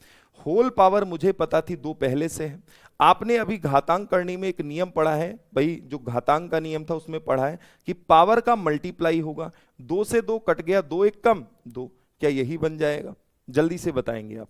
होल पावर मुझे पता थी 2 पहले से है। आपने अभी घातांक करने में एक नियम पढ़ा है भाई, जो घातांक का नियम था उसमें पढ़ा है कि पावर का मल्टीप्लाई होगा, 2 से 2 कट गया, 2 1 कम 2, क्या यही बन जाएगा? जल्दी से बताएंगे आप।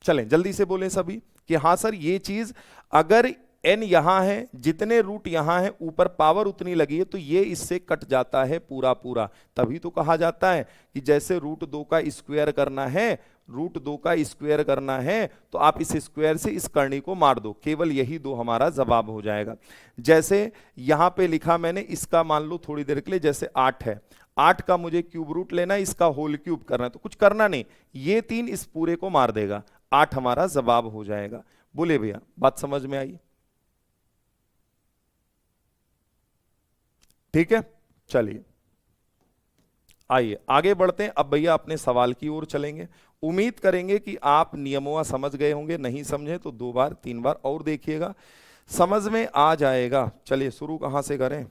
चलें जल्दी से बोलें सभी कि हाँ सर ये चीज, अगर n यहां है, जितने रूट यहां है, ऊपर पावर उतनी लगी है, तो ये इससे कट जाता है पूरा पूरा। तभी तो कहा जाता है कि जैसे √2 का स्क्वायर करना है, √2 का स्क्वायर करना है, तो आप इस स्क्वायर से इस करनी को मार दो, केवल यही दो हमारा जवाब हो जाएगा। जैसे यहां पे लिखा मैंने, इसका मान लो थोड़ी देर के लिए, जैसे 8 है, 8 का मुझे क्यूब रूट लेना है, इसका होल क्यूब करना है, तो कुछ करना नहीं, ये 3 इस पूरे को मार देगा, 8 हमारा जवाब हो जाएगा। बोले भैया बात समझ में आई? ठीक है, चलिए आइए आगे बढ़ते हैं। अब भैया अपने सवाल की ओर चलेंगे। उम्मीद करेंगे कि आप नियमों समझ गए होंगे, नहीं समझे तो 2 बार 3 बार और देखिएगा, समझ में आ जाएगा। चलिए शुरू कहां से करें?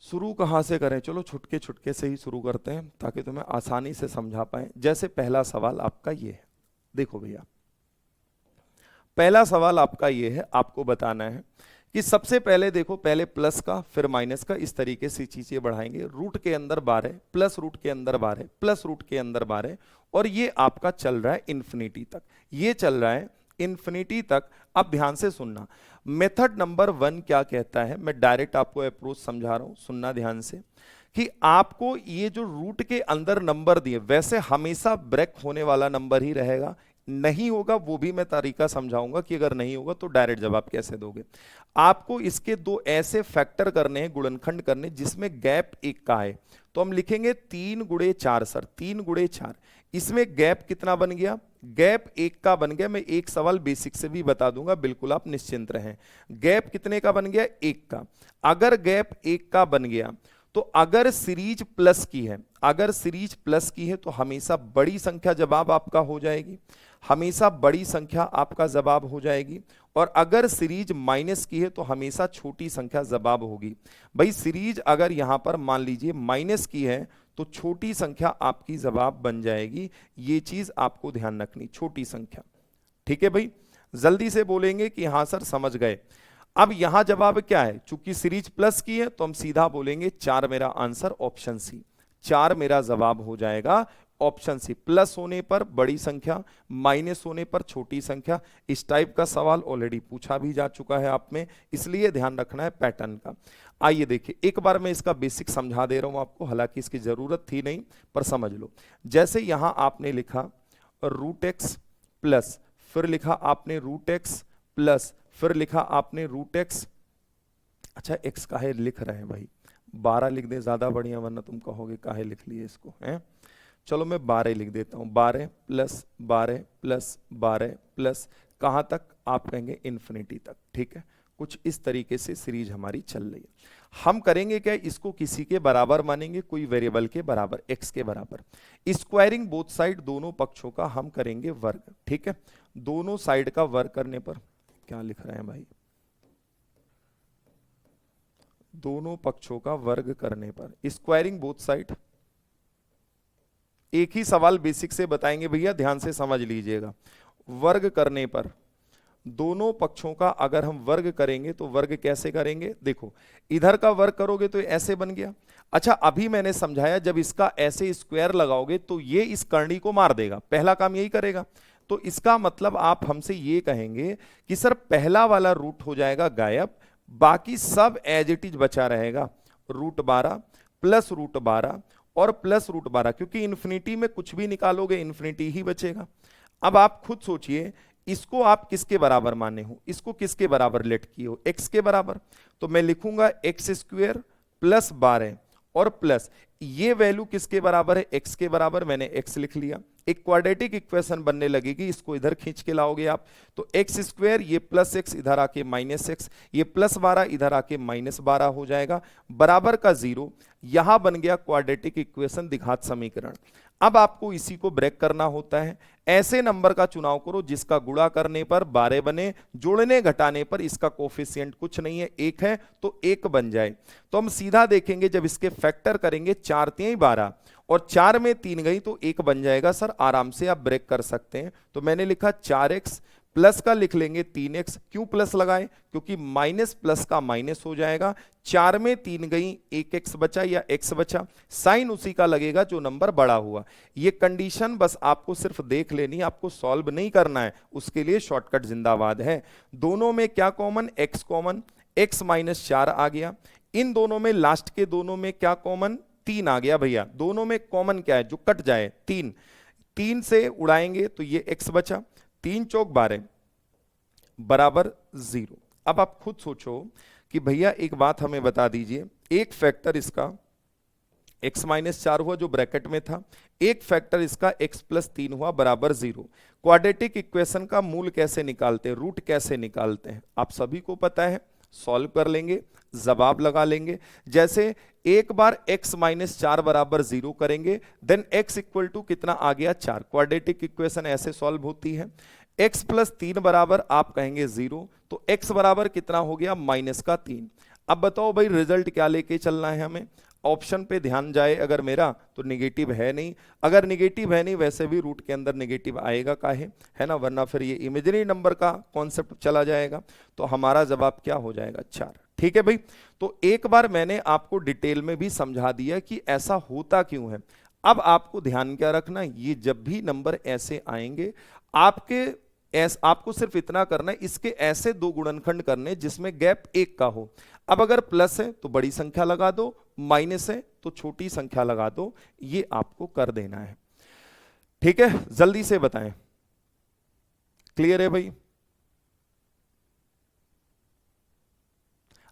शुरू कहां से करें? चलो छुटके छुटके से ही शुरू करते हैं ताकि तुम्हें आसानी से समझा पाए। जैसे पहला सवाल आपका ये है, देखो भैया पहला सवाल आपका ये है, आपको बताना है कि सबसे पहले देखो, पहले प्लस का फिर माइनस का, इस तरीके से चीजें बढ़ाएंगे। रूट के अंदर 12 प्लस रूट के अंदर 12 प्लस रूट के अंदर 12, और ये आपका चल रहा है इन्फिनिटी तक, ये चल रहा है इन्फिनिटी तक। अब ध्यान से सुनना, मेथड नंबर 1 क्या कहता है, मैं डायरेक्ट आपको अप्रोच समझा रहा हूं, सुनना ध्यान से, कि आपको ये जो रूट के अंदर नंबर दिए, वैसे हमेशा ब्रेक होने वाला नंबर ही रहेगा, नहीं होगा वो भी मैं तरीका समझाऊंगा कि अगर नहीं होगा तो डायरेक्ट जवाब कैसे दोगे। आपको इसके 2 ऐसे फैक्टर करने हैं, गुणनखंड करने, जिसमें गैप 1 का है, तो हम लिखेंगे 3 गुणे 4 सर, 3 गुणे 4। इसमें गैप कितना बन गया? गैप 1 का बन गया। मैं एक सवाल बेसिक से भी बता दूंगा, बिल्कुल आप निश्चिंत रहें। गैप कितने का बन गया? 1 का। अगर गैप 1 का बन गया तो अगर सीरीज प्लस की है, अगर सीरीज प्लस की है तो हमेशा बड़ी संख्या जवाब आपका हो जाएगी, हमेशा बड़ी संख्या आपका जवाब हो जाएगी। और अगर सीरीज माइनस की है तो हमेशा छोटी संख्या जवाब होगी। भाई सीरीज अगर यहां पर मान लीजिए माइनस की है तो छोटी संख्या आपकी जवाब बन जाएगी, ये चीज आपको ध्यान रखनी, छोटी संख्या। ठीक है भाई, जल्दी से बोलेंगे कि हां सर समझ गए। अब यहां जवाब क्या है? चूंकि सीरीज प्लस की है तो हम सीधा बोलेंगे 4 मेरा आंसर, ऑप्शन सी, 4 मेरा जवाब हो जाएगा, ऑप्शन सी। प्लस होने पर बड़ी संख्या, माइनस होने पर छोटी संख्या। इस टाइप का सवाल ऑलरेडी पूछा भी जा चुका है आप में, इसलिए ध्यान रखना है पैटर्न का। आइए देखिए, एक बार मैं इसका बेसिक समझा दे रहा हूं आपको, हालांकि इसकी जरूरत थी नहीं पर समझ लो। जैसे यहां आपने लिखा √x प्लस, फिर लिखा आपने √x प्लस, फिर लिखा आपने √x, अच्छा x काहे लिख रहे हैं भाई, 12 लिख दे ज्यादा बढ़िया, वरना तुम कहोगे काहे लिख लिए इसको, हैं? चलो मैं 12 लिख देता हूं, 12 प्लस 12 प्लस 12 प्लस, कहां तक? आप कहेंगे इन्फिनिटी तक। ठीक है, कुछ इस तरीके से सीरीज हमारी चल रही है। हम करेंगे क्या, इसको किसी के बराबर मानेंगे, कोई वेरिएबल के बराबर, x के बराबर। स्क्वायरिंग बोथ साइड, दोनों पक्षों का हम करेंगे वर्ग। ठीक है, दोनों साइड का वर्ग करने पर, क्या लिख रहे हैं भाई, दोनों पक्षों का वर्ग करने पर, स्क्वायरिंग बोथ साइड। एक ही सवाल बेसिक से बताएंगे भैया, ध्यान से समझ लीजिएगा। वर्ग करने पर, दोनों पक्षों का अगर हम वर्ग करेंगे तो वर्ग कैसे करेंगे? देखो, इधर का वर्ग करोगे तो ऐसे बन गया। अच्छा, अभी मैंने समझाया, जब इसका ऐसे स्क्वायर लगाओगे तो ये इस करनी को मार देगा, पहला काम यही करेगा। तो इसका मतलब आप हमसे ये कहेंगे कि सर पहला वाला रूट हो जाएगा गायब, बाकी सब एज इट इज बचा रहेगा, √12 प्लस √12 और प्लस √12, क्योंकि इन्फिनिटी में कुछ भी निकालोगे इन्फिनिटी ही बचेगा। अब आप खुद सोचिए, इसको आप किसके बराबर माने हो, इसको किसके बराबर लेट किए हो? x के बराबर। तो मैं लिखूंगा x² प्लस 12 और प्लस, ये वैल्यू किसके बराबर है? x के बराबर, मैंने x लिख लिया। एक क्वाड्रेटिक इक्वेशन बनने लगेगी, इसको इधर खींच के लाओगे आप, तो x², ये प्लस x इधर आके माइनस x, ये प्लस 12 इधर आके माइनस 12 हो जाएगा, बराबर का 0। यहां बन गया क्वाड्रेटिक इक्वेशन, द्विघात समीकरण। अब आपको इसी को ब्रेक करना होता है। ऐसे नंबर का चुनाव करो जिसका गुणा करने पर 12 बने, जोड़ने घटाने पर इसका कोफिशिएंट कुछ नहीं है, 1 है तो 1 बन जाए। तो हम सीधा देखेंगे, जब इसके फैक्टर करेंगे, 4 3 12 और 4 में 3 गई तो 1 बन जाएगा। सर आराम से आप ब्रेक कर सकते हैं। तो मैंने लिखा 4x प्लस का लिख लेंगे 3x। क्यों प्लस लगाए? क्योंकि माइनस प्लस का माइनस हो जाएगा, 4 में 3 गई, 1x बचा या x बचा, साइन उसी का लगेगा जो नंबर बड़ा हुआ। ये कंडीशन बस आपको सिर्फ देख लेनी, आपको सॉल्व नहीं करना है, उसके लिए शॉर्टकट जिंदाबाद है। दोनों में क्या common? x common, x minus 4 आ गया। इन दोनों में लास्ट के दोनों में क्या कॉमन? 3 आ गया भैया। दोनों में कॉमन क्या है जो कट जाए? 3। 3 से उड़ाएंगे तो ये x बचा, 3 चौक 12 बराबर 0। अब आप खुद सोचो कि भैया एक बात हमें बता दीजिए, एक फैक्टर इसका x माइनस 4 हुआ जो ब्रैकेट में था, एक फैक्टर इसका x प्लस 3 हुआ बराबर 0। क्वाड्रेटिक इक्वेशन का मूल कैसे निकालते हैं, रूट कैसे निकालते हैं, आप सभी को पता है। सॉल्व कर लेंगे, जवाब लगा लेंगे। जैसे एक बार x माइनस 4 बराबर 0 करेंगे, देन x इक्वल टू कितना आ गया? 4। क्वाड्रेटिक इक्वेशन ऐसे सॉल्व होती है। x प्लस 3 बराबर आप कहेंगे 0, तो x बराबर कितना हो गया? माइनस का 3। अब बताओ भाई रिजल्ट क्या लेके चलना है हमें? ऑप्शन पे ध्यान जाए अगर मेरा, तो निगेटिव है नहीं। अगर निगेटिव है नहीं, वैसे भी रूट के अंदर निगेटिव आएगा काहे, है ना, वरना फिर ये इमेजिनरी नंबर का कॉन्सेप्ट चला जाएगा। तो हमारा जवाब क्या हो जाएगा? 4। ठीक है भाई। तो एक बार मैंने आपको डिटेल में भी समझा दिया कि ऐसा होता क्यों है। अब आपको ध्यान क्या रखना, ये जब भी नंबर ऐसे आएंगे, आपको सिर्फ इतना करना है, इसके ऐसे 2 गुणनखंड करने जिसमें गैप 1 का हो। अब अगर प्लस है तो बड़ी संख्या लगा दो, माइनस है तो छोटी संख्या लगा दो, ये आपको कर देना है। ठीक है, जल्दी से बताएं, क्लियर है भाई?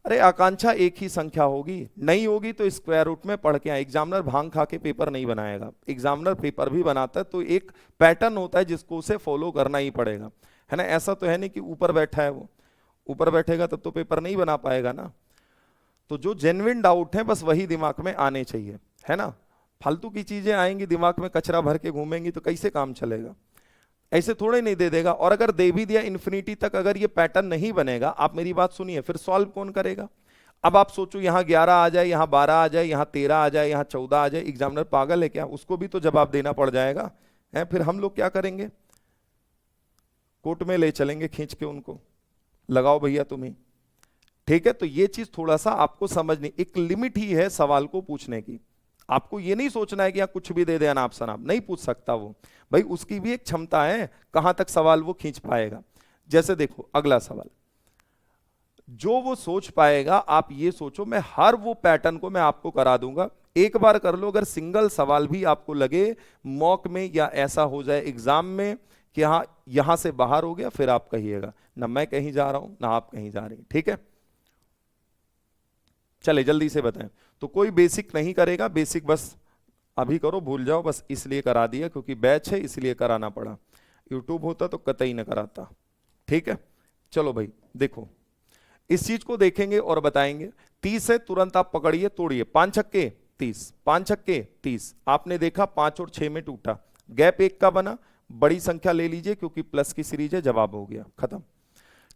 अरे आकांक्षा एक ही संख्या होगी, नहीं होगी तो स्क्वायर रूट में पढ़ के आए। एग्जामिनर भांग खा के पेपर नहीं बनाएगा, एग्जामिनर पेपर भी बनाता है तो एक पैटर्न होता है जिसको उसे फॉलो करना ही पड़ेगा, है ना। ऐसा तो है नहीं कि ऊपर बैठा है, वो ऊपर बैठेगा तब तो पेपर नहीं बना पाएगा ना। तो जो जेन्युइन डाउट है बस वही दिमाग में आने चाहिए, है ना। फालतू की चीजें आएंगी दिमाग में, कचरा भर के घूमेंगी तो कैसे काम चलेगा? ऐसे थोड़े नहीं दे देगा। और अगर दे भी दिया इन्फिनिटी तक, अगर ये पैटर्न नहीं बनेगा, आप मेरी बात सुनिए, फिर सॉल्व कौन करेगा? अब आप सोचो यहाँ 11 आ जाए, यहाँ 12 आ जाए, यहाँ 13 आ जाए, यहाँ 14 आ जाए, एग्जामिनर पागल है क्या? उसको भी तो जवाब देना पड़ जाएगा, है। फिर हम लोग क्या करेंगे? कोर्ट में ले चलेंगे खींच के उनको, लगाओ भैया तुम्हें। ठीक है, तो ये चीज थोड़ा सा आपको समझनी, एक लिमिट ही है सवाल को पूछने की। आपको ये नहीं सोचना है कि यहाँ कुछ भी दे दे अनाप शनाप, नहीं पूछ सकता वो भाई, उसकी भी एक क्षमता है कहां तक सवाल वो खींच पाएगा। जैसे देखो अगला सवाल, जो वो सोच पाएगा, आप ये सोचो मैं हर वो पैटर्न को मैं आपको करा दूंगा, एक बार कर लो। अगर सिंगल सवाल भी आपको लगे मॉक में या ऐसा हो जाए एग्जाम में कि हाँ यहां से बाहर हो गया, फिर आप कहिएगा ना मैं कहीं जा रहा हूं ना आप कहीं जा रही, ठीक है। चले जल्दी से बताएं। तो कोई बेसिक नहीं करेगा, बेसिक बस अभी करो, भूल जाओ, बस इसलिए करा दिया क्योंकि बैच है इसलिए कराना पड़ा, यूट्यूब होता तो कतई न कराता। ठीक है, चलो भाई देखो इस चीज को देखेंगे और बताएंगे। 30 है, तुरंत आप पकड़िए तोड़िए, 5 छक्के 30, 5 छक्के 30। आपने देखा 5 और 6 में टूटा, गैप 1 का बना, बड़ी संख्या ले लीजिए क्योंकि प्लस की सीरीज है, जवाब हो गया खत्म।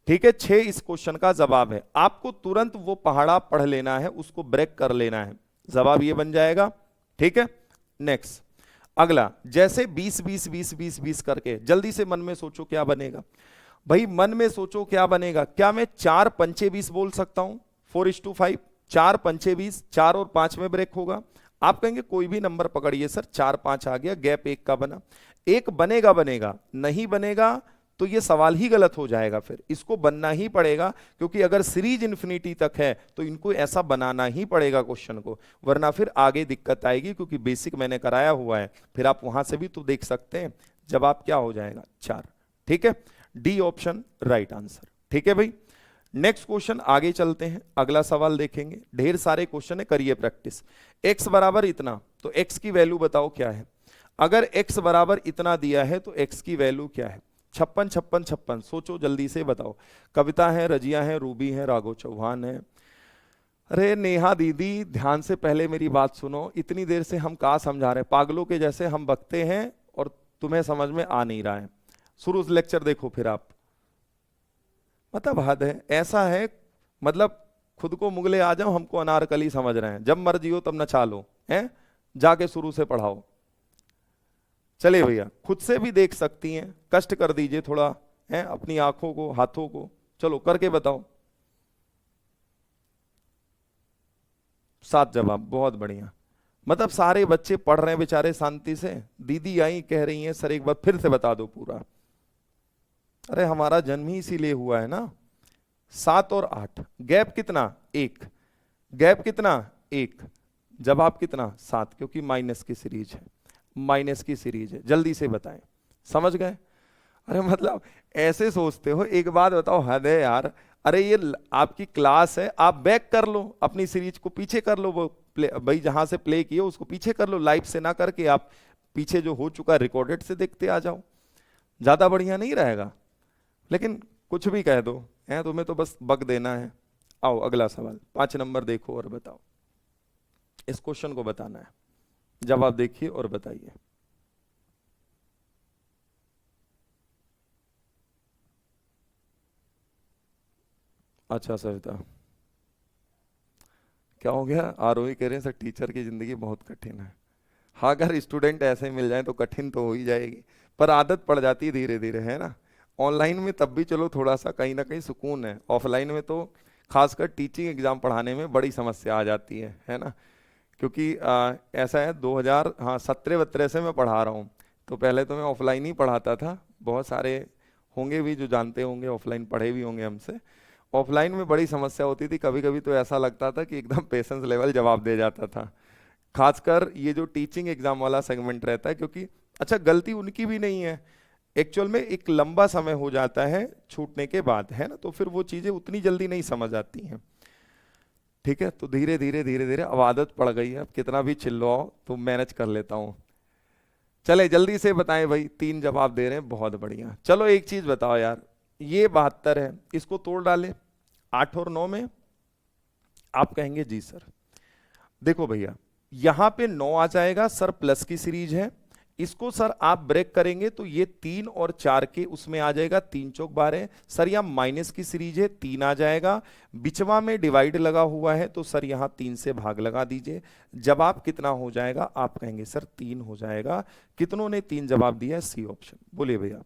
ठीक है, 6 इस क्वेश्चन का जवाब है। आपको तुरंत वो पहाड़ा पढ़ लेना है, उसको ब्रेक कर लेना है, जवाब ये बन जाएगा। ठीक है, नेक्स्ट अगला, जैसे 20 20 20 20 20 करके जल्दी से मन में सोचो क्या बनेगा भाई, मन में सोचो क्या बनेगा। क्या मैं 4 पंचे 20 बोल सकता हूं? 4:5, 4 पंचे 20, 4 और 5 में ब्रेक होगा। आप कहेंगे कोई भी नंबर पकड़िए सर, 4 5 आ गया, गैप 1 का बना। एक बनेगा, बनेगा नहीं बनेगा तो ये सवाल ही गलत हो जाएगा, फिर इसको बनना ही पड़ेगा क्योंकि अगर सीरीज इन्फिनिटी तक है तो इनको ऐसा बनाना ही पड़ेगा क्वेश्चन को, वरना फिर आगे दिक्कत आएगी क्योंकि बेसिक मैंने कराया हुआ है। फिर आप वहां से भी तो देख सकते हैं, जवाब क्या हो जाएगा? 4। ठीक है, डी ऑप्शन राइट आंसर। ठीक है भाई, नेक्स्ट क्वेश्चन आगे चलते हैं, अगला सवाल देखेंगे। ढेर सारे क्वेश्चन है, करिए प्रैक्टिस। x बराबर इतना, तो x की वैल्यू बताओ क्या है। अगर x बराबर इतना दिया है तो x की वैल्यू क्या है? 56 56 56, सोचो जल्दी से बताओ। कविता है, रजिया है, रूबी है, राघव चौहान है। अरे नेहा दीदी ध्यान से पहले मेरी बात सुनो, इतनी देर से हम कहा समझा रहे हैं, पागलों के जैसे हम बकते हैं और तुम्हें समझ में आ नहीं रहा है। शुरू से लेक्चर देखो फिर आप, मतलब हद है, ऐसा है मतलब खुद को मुगले आ जाओ, हमको अनारकली समझ रहे हैं, जब मर्जी हो तब नचा लो, हैं जाके शुरू से पढ़ाओ। चले भैया, खुद से भी देख सकती हैं, कष्ट कर दीजिए थोड़ा, हैं अपनी आंखों को, हाथों को, चलो करके बताओ। 7 जवाब, बहुत बढ़िया। मतलब सारे बच्चे पढ़ रहे हैं बेचारे शांति से। दीदी आई कह रही हैं सर एक बार फिर से बता दो पूरा। अरे हमारा जन्म ही इसीलिए हुआ है ना। 7 और 8, गैप कितना? 1। गैप कितना? 1। जवाब कितना? 7, क्योंकि माइनस की सीरीज है, माइनस की सीरीज है। जल्दी से बताएं, समझ गए? अरे मतलब ऐसे सोचते हो, एक बात बताओ, हद है यार। अरे ये आपकी क्लास है, आप बैक कर लो अपनी सीरीज को, पीछे कर लो, वो प्ले भाई जहां से प्ले किए उसको पीछे कर लो, लाइव से ना करके आप पीछे जो हो चुका रिकॉर्डेड से देखते आ जाओ, ज्यादा बढ़िया नहीं रहेगा? लेकिन कुछ भी कह दो है, तुम्हें तो बस बग देना है। आओ अगला सवाल, 5 नंबर देखो और बताओ। इस क्वेश्चन को बताना है, जवाब देखिए और बताइए। अच्छा सरिता, क्या हो गया? आरोही कह रहे हैं सर टीचर की जिंदगी बहुत कठिन है। हाँ, अगर स्टूडेंट ऐसे मिल जाए तो कठिन तो हो ही जाएगी, पर आदत पड़ जाती है धीरे धीरे, है ना। ऑनलाइन में तब भी चलो थोड़ा सा कहीं ना कहीं सुकून है, ऑफलाइन में तो खासकर टीचिंग एग्जाम पढ़ाने में बड़ी समस्या आ जाती है ना। क्योंकि ऐसा है 2000 हाँ 17-17 से मैं पढ़ा रहा हूँ, तो पहले तो मैं ऑफलाइन ही पढ़ाता था। बहुत सारे होंगे भी जो जानते होंगे, ऑफलाइन पढ़े भी होंगे हमसे। ऑफलाइन में बड़ी समस्या होती थी, कभी कभी तो ऐसा लगता था कि एकदम पेशेंस लेवल जवाब दे जाता था। खासकर ये जो टीचिंग एग्जाम वाला सेगमेंट रहता है, क्योंकि अच्छा गलती उनकी भी नहीं है, एक्चुअल में एक लंबा समय हो जाता है छूटने के बाद, है ना, तो फिर वो चीजें उतनी जल्दी नहीं समझ आती हैं। ठीक है, तो धीरे धीरे धीरे धीरे अब आदत पड़ गई है, अब कितना भी चिल्लाओ तो मैनेज कर लेता हूँ। चले जल्दी से बताएं भाई, 3 जवाब दे रहे हैं, बहुत बढ़िया। चलो एक चीज बताओ यार, ये 72 है, इसको तोड़ डाले 8 और 9 में। आप कहेंगे जी सर। देखो भैया, यहां पे 9 आ जाएगा सर, प्लस की सीरीज है। इसको सर आप ब्रेक करेंगे तो ये 3 और 4 के उसमें आ जाएगा, 3 चौक 12 सर। यहां माइनस की सीरीज है, 3 आ जाएगा। बिचवा में डिवाइड लगा हुआ है तो सर यहां 3 से भाग लगा दीजिए। जवाब कितना हो जाएगा? आप कहेंगे सर 3 हो जाएगा। कितनों ने 3 जवाब दिया है? C option. बोलिए भैया।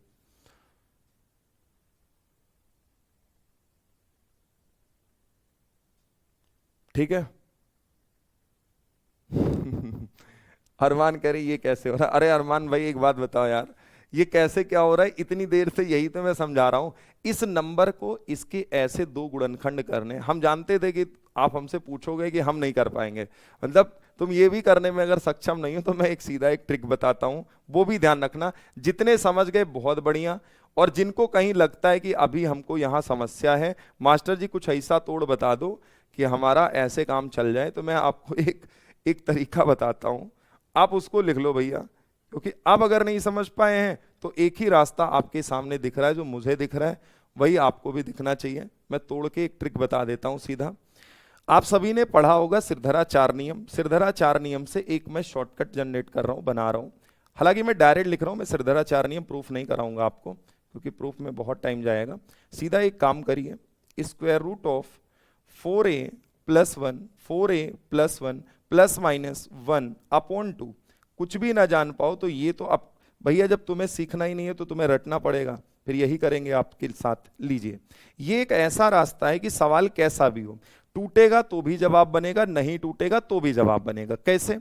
ठीक है। अरमान कह रही ये कैसे हो रहा है? अरे अरमान भाई एक बात बताओ यार, ये कैसे क्या हो रहा है? इतनी देर से यही तो मैं समझा रहा हूं। इस नंबर को इसके ऐसे 2 गुणनखंड करने, हम जानते थे कि आप हमसे पूछोगे कि हम नहीं कर पाएंगे, मतलब तुम ये भी करने में अगर सक्षम नहीं हो तो मैं एक सीधा एक ट्रिक बताता हूं, वो भी ध्यान रखना। जितने समझ गए बहुत बढ़िया, और जिनको कहीं लगता है कि अभी हमको यहां समस्या है, मास्टर जी कुछ ऐसा तोड़ बता दो कि हमारा ऐसे काम चल जाए, तो मैं आपको एक एक तरीका बताता हूं, आप उसको लिख लो भैया। क्योंकि अब अगर नहीं समझ पाए हैं तो एक ही रास्ता आपके सामने दिख रहा है, जो मुझे दिख रहा है वही आपको भी दिखना चाहिए। मैं तोड़ के एक ट्रिक बता देता हूं सीधा। आप सभी ने पढ़ा होगा सिरधरा 4 नियम। सिरधरा 4 नियम से एक मैं शॉर्टकट जनरेट कर रहा हूं, बना रहा हूं। हालांकि मैं डायरेक्ट लिख रहा हूं, मैं सिरधरा 4 नियम प्रूफ नहीं कराऊंगा आपको, क्योंकि प्रूफ में बहुत टाइम जाएगा। सीधा एक काम करिए, square root of 4a plus 1, 4a plus 1 plus minus 1 upon 2। कुछ भी ना जान पाओ तो ये तो अब भैया जब तुम्हें सीखना ही नहीं है तो तुम्हें रटना पड़ेगा, फिर यही करेंगे आपके साथ। लीजिए, ये एक ऐसा रास्ता है कि सवाल कैसा भी हो, टूटेगा तो भी जवाब बनेगा, नहीं टूटेगा तो भी जवाब बनेगा। कैसे?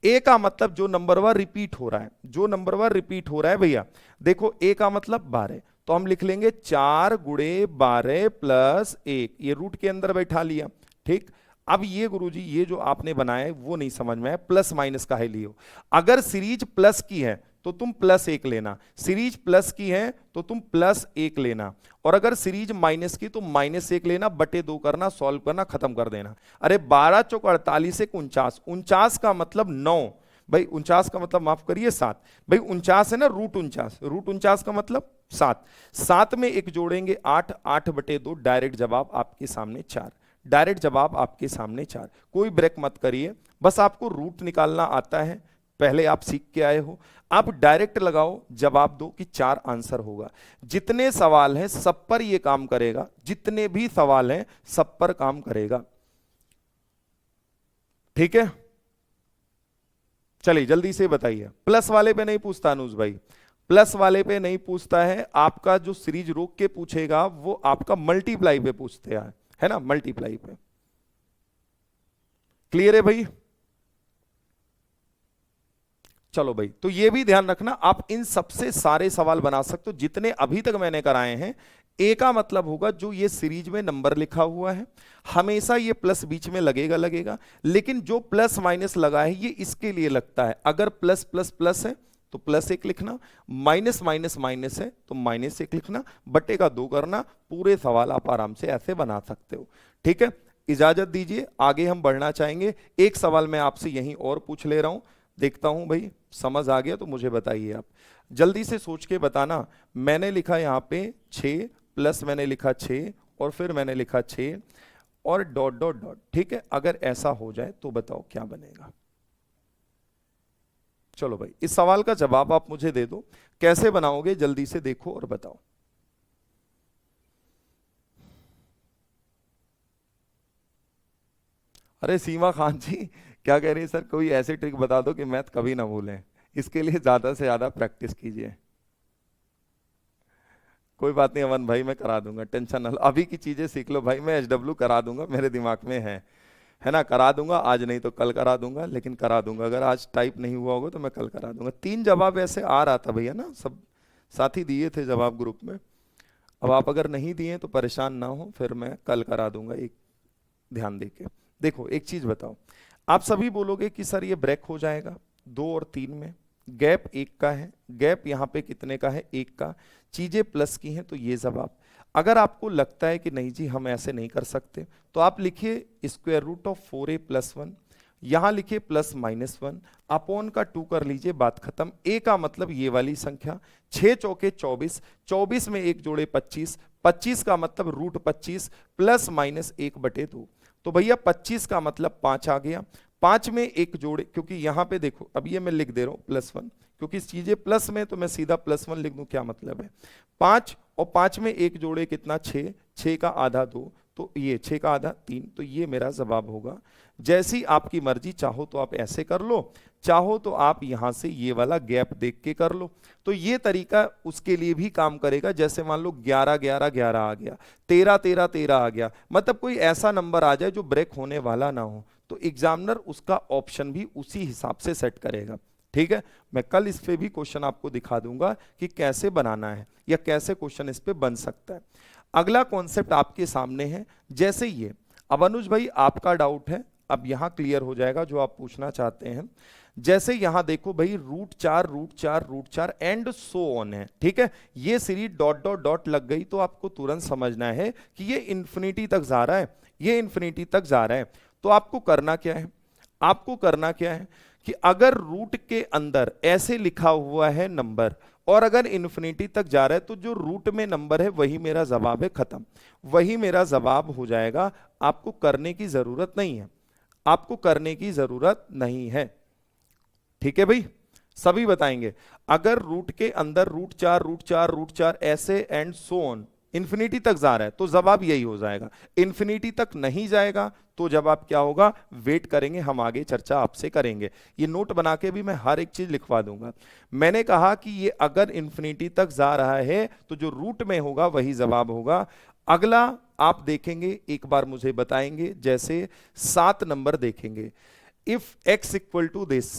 ए का मतलब जो नंबर वन रिपीट हो रहा है, जो नंबर वन रिपीट हो रहा है भैया, देखो ए का मतलब 12, तो हम लिख लेंगे 4 गुणे 12 प्लस 1, ये रूट के अंदर बैठा लिया। ठीक, अब ये गुरुजी ये जो आपने बनाया है वो नहीं समझ में आया, प्लस माइनस का है लियो। अगर सीरीज प्लस की है तो तुम प्लस 1 लेना, सीरीज प्लस की है तो तुम प्लस 1 लेना, और अगर सीरीज माइनस की तो माइनस 1 लेना, बटे 2 करना, सॉल्व करना, खत्म कर देना। अरे 12 चौक 48 एक 49, 49 का मतलब 9 भाई, 49 का मतलब माफ करिए 7 भाई, 49 है ना, रूट 49, रूट 49 का मतलब 7, 7 में एक जोड़ेंगे 8, 8 बटे 2, डायरेक्ट जवाब आपके सामने 4, डायरेक्ट जवाब आपके सामने 4। कोई ब्रेक मत करिए, बस आपको रूट निकालना आता है, पहले आप सीख के आए हो, आप डायरेक्ट लगाओ, जवाब दो कि 4 आंसर होगा। जितने सवाल हैं सब पर ये काम करेगा, जितने भी सवाल हैं सब पर काम करेगा। ठीक है, चलिए जल्दी से बताइए। प्लस वाले पे नहीं पूछता अनुज भाई, प्लस वाले पे नहीं पूछता है, आपका जो सीरीज रोक के पूछेगा वो आपका मल्टीप्लाई पे पूछते है ना, मल्टीप्लाई पे। क्लियर है भाई? चलो भाई, तो ये भी ध्यान रखना, आप इन सबसे सारे सवाल बना सकते हो जितने अभी तक मैंने कराए हैं। ए का मतलब होगा जो ये सीरीज में नंबर लिखा हुआ है, हमेशा ये प्लस बीच में लगेगा लगेगा, लेकिन जो प्लस माइनस लगा है ये इसके लिए लगता है। अगर प्लस प्लस प्लस है तो प्लस एक लिखना, माइनस माइनस माइनस है तो माइनस एक लिखना, बटे का 2 करना। पूरे सवाल आप आराम से ऐसे बना सकते हो। ठीक है, इजाजत दीजिए, आगे हम बढ़ना चाहेंगे। एक सवाल मैं आपसे यहीं और पूछ ले रहा हूं, देखता हूं भाई समझ आ गया तो मुझे बताइए। आप जल्दी से सोच के बताना। मैंने लिखा यहां पे 6 प्लस मैंने लिखा 6 और फिर मैंने लिखा 6 और डॉट डॉट डॉट। ठीक है, अगर ऐसा हो जाए तो बताओ क्या बनेगा। चलो भाई, इस सवाल का जवाब आप मुझे दे दो, कैसे बनाओगे जल्दी से देखो और बताओ। अरे सीमा खान जी, क्या कह रही है सर, कोई ऐसी ट्रिक बता दो कि मैथ कभी ना भूलें। इसके लिए ज्यादा से ज्यादा प्रैक्टिस कीजिए। कोई बात नहीं अमन भाई, मैं करा दूंगा, टेंशन ना लो। अभी की चीजें सीख लो भाई, मैं एचडब्ल्यू करा दूंगा, मेरे दिमाग में है ना, करा दूंगा। आज नहीं तो कल करा दूंगा, लेकिन करा दूंगा। अगर आज टाइप नहीं हुआ होगा तो मैं कल करा दूंगा। 3 जवाब ऐसे आ रहा था भैया ना, सब साथी दिए थे जवाब ग्रुप में। अब आप अगर नहीं दिए तो परेशान ना हो, फिर मैं कल करा दूंगा एक ध्यान दे के। देखो एक चीज बताओ, आप सभी बोलोगे कि सर ये ब्रेक हो जाएगा 2 और 3 में, गैप 1 का है, गैप यहाँ पे कितने का है 1 का, चीजें प्लस की हैं तो ये जवाब। अगर आपको लगता है कि नहीं जी हम ऐसे नहीं कर सकते, तो आप लिखिए square root of 4a plus 1, यहां लिखिए प्लस माइनस 1, अपॉन का 2 कर लीजिए, बात खत्म। ए का मतलब ये वाली संख्या, 6 चौके 24, 24 में 1 जोड़े 25, 25 का मतलब रूट 25 प्लस माइनस 1/2। तो भैया 25 का मतलब 5 आ गया, 5 में 1 जोड़े, क्योंकि यहां पे देखो अब ये मैं लिख दे रहा हूं +1, क्योंकि चीजें प्लस में तो मैं सीधा +1 लिख दूं, क्या मतलब है 5 और 5 में 1 जोड़े कितना 6, 6 का आधा 2, तो ये 6 का आधा 3, तो ये मेरा जवाब होगा। जैसी आपकी मर्जी, चाहो तो आप ऐसे कर लो, चाहो तो आप यहां से ये वाला गैप देख के कर लो। तो ये तरीका उसके लिए भी काम करेगा। जैसे मान लो 11 11 11 आ गया, 13 13 13 आ गया, मतलब कोई ऐसा नंबर आ जाए जो ब्रेक होने वाला ना हो, तो एग्जामिनर उसका ऑप्शन भी उसी हिसाब से सेट करेगा। ठीक है, मैं कल इस पे भी क्वेश्चन आपको दिखा दूंगा कि कैसे बनाना है या कैसे क्वेश्चन इस पे बन सकता है। अगला कॉन्सेप्ट आपके सामने है, जैसे ये, अब अनुज भाई आपका डाउट है, अब यहां क्लियर हो जाएगा जो आप पूछना चाहते हैं। जैसे यहां देखो भाई √4 √4 √4 एंड सो ऑन है। ठीक है, ये सीरीज डॉट डॉट डॉट लग गई तो आपको तुरंत समझना है कि ये इंफिनिटी तक जा रहा है, ये इंफिनिटी तक जा रहा है। तो आपको करना क्या है, आपको करना क्या है कि अगर रूट के अंदर ऐसे लिखा हुआ है नंबर और अगर इन्फिनिटी तक जा रहा है, तो जो रूट में नंबर है वही मेरा जवाब है, खत्म, वही मेरा जवाब हो जाएगा। आपको करने की जरूरत नहीं है, आपको करने की जरूरत नहीं है। ठीक है भाई, सभी बताएंगे। अगर रूट के अंदर √4 √4 √4 ऐसे एंड सो ऑन इंफिनिटी तक जा रहा है तो जवाब यही हो जाएगा। इंफिनिटी तक नहीं जाएगा तो जवाब क्या होगा, वेट करेंगे, हम आगे चर्चा आपसे करेंगे। ये नोट बना के भी मैं हर एक चीज लिखवा दूंगा। मैंने कहा कि ये अगर इंफिनिटी तक जा रहा है तो जो रूट में होगा वही जवाब होगा। अगला आप देखेंगे, एक बार मुझे बताएंगे, जैसे 7 नंबर देखेंगे, if x equal to this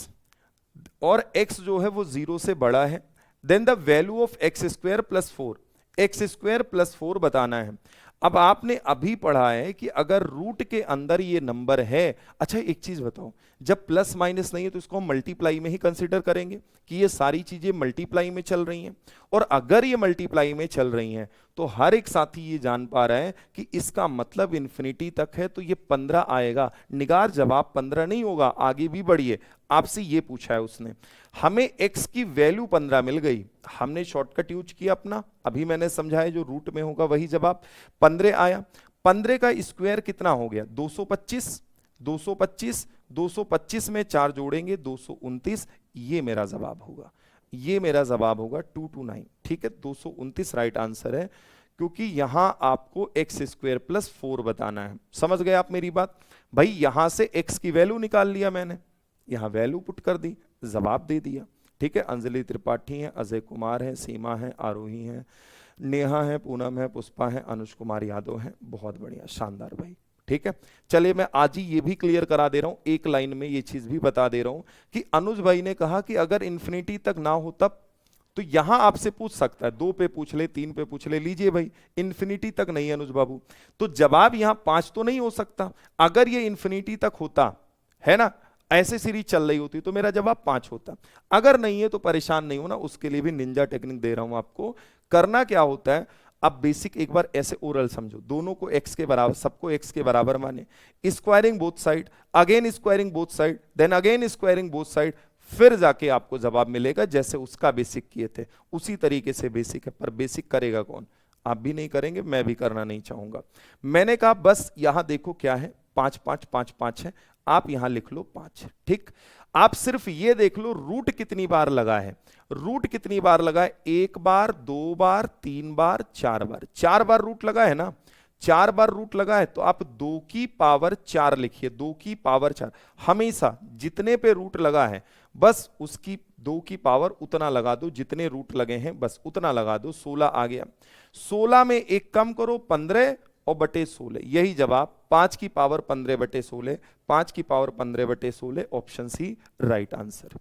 और x जो है वो 0 से बड़ा है, then the value of x² + 4, x² + 4 बताना है। अब आपने अभी पढ़ा है कि अगर रूट के अंदर ये नंबर है, अच्छा एक चीज बताओ, जब प्लस माइनस नहीं है तो इसको हम मल्टीप्लाई में ही कंसीडर करेंगे कि ये सारी चीजें मल्टीप्लाई में चल रही हैं। और अगर ये मल्टीप्लाई में चल रही हैं तो हर एक साथी ये जान पा रहा है कि इसका मतलब इंफिनिटी तक है, तो ये 15 आएगा। निगार जवाब 15 नहीं होगा, आगे भी बढ़िए। आपसे ये पूछा है उसने, हमें x की वैल्यू 15 मिल गई, हमने शॉर्टकट यूज किया अपना, अभी मैंने समझाया जो रूट में होगा वही जवाब, 15 आया। 15 का स्क्वायर कितना हो गया 225, 225 225 में 4 जोड़ेंगे 229, ये मेरा जवाब होगा, ये मेरा जवाब होगा 229। ठीक है, 229 राइट आंसर है, क्योंकि यहां आपको x² + 4 बताना है। समझ गए आप मेरी बात भाई? यहां से x की वैल्यू निकाल लिया मैंने, यहां वैल्यू पुट कर दी, जवाब दे दिया। ठीक है, अंजलि त्रिपाठी है, अजय कुमार है, सीमा है, आरोही है, नेहा है, पूनम है, पुष्पा है, अनुज कुमार यादव है। बहुत बढ़िया, शानदार भाई। ठीक है, चलिए मैं आज ही ये भी क्लियर करा दे रहा हूं, एक लाइन में ये चीज भी बता दे रहा हूं कि अनुज भाई ने कहा कि अगर इन्फिनिटी तक ना हो तब, तो यहां आपसे पूछ सकता है, 2 पे पूछ ले, 3 पे पूछ ले, लीजिए भाई इन्फिनिटी तक नहीं अनुज बाबू, तो जवाब यहां 5 तो नहीं हो सकता। अगर ये इन्फिनिटी तक होता है ना, ऐसे सीरीज चल रही होती तो मेरा जवाब 5 होता। अगर नहीं है तो परेशान नहीं होना, उसके लिए भी निंजा टेक्निक दे रहा हूं आपको। करना क्या होता है, अब बेसिक एक बार ऐसे ओरल समझो, दोनों को x के बराबर, सबको x के बराबर माने, squaring both side, again squaring both side, then again squaring both side, फिर जाके आपको जवाब मिलेगा जैसे उसका बेसिक किए थे उसी तरीके से बेसिक है। पर बेसिक करेगा कौन, आप भी नहीं करेंगे, मैं भी करना नहीं चाहूंगा। मैंने कहा बस यहां देखो क्या है, 5 5 5 5 है, आप यहां लिख लो 5। ठीक, आप सिर्फ ये देख लो रूट कितनी बार लगा है, रूट कितनी बार लगा है, 1 बार, 2 बार, 3 बार, 4 बार, 4 बार रूट लगा है ना, 4 बार रूट लगा है तो आप 2 की पावर 4 लिखिए, 2 की पावर 4। हमेशा जितने पे रूट लगा है बस उसकी 2 की पावर उतना लगा दो, जितने रूट लगे हैं बस उतना लगा दो। 16 आ गया, 16 में एक कम करो, 15 और बटे 16, यही जवाब 5 की पावर 15 बटे 16, 5 की पावर 15 बटे 16, option C right answer.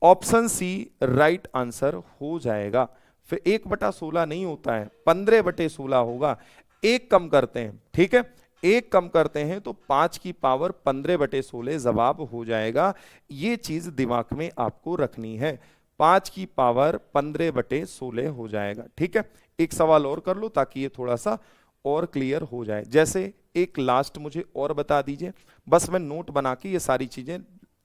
Option C right answer हो जाएगा। फिर 1/16 नहीं होता है, 15 बटे 16 होगा। एक कम करते हैं, ठीक है, एक कम करते हैं तो 5 की पावर 15 बटे 16 जवाब हो जाएगा। ये चीज दिमाग में आपको रखनी है, 5 की पावर 15 बटे 16 हो जाएगा। ठीक है, एक सवाल और कर लो ताकि ये थोड़ा सा और क्लियर हो जाए। जैसे एक लास्ट मुझे और बता दीजिए, बस मैं नोट बना के ये सारी चीजें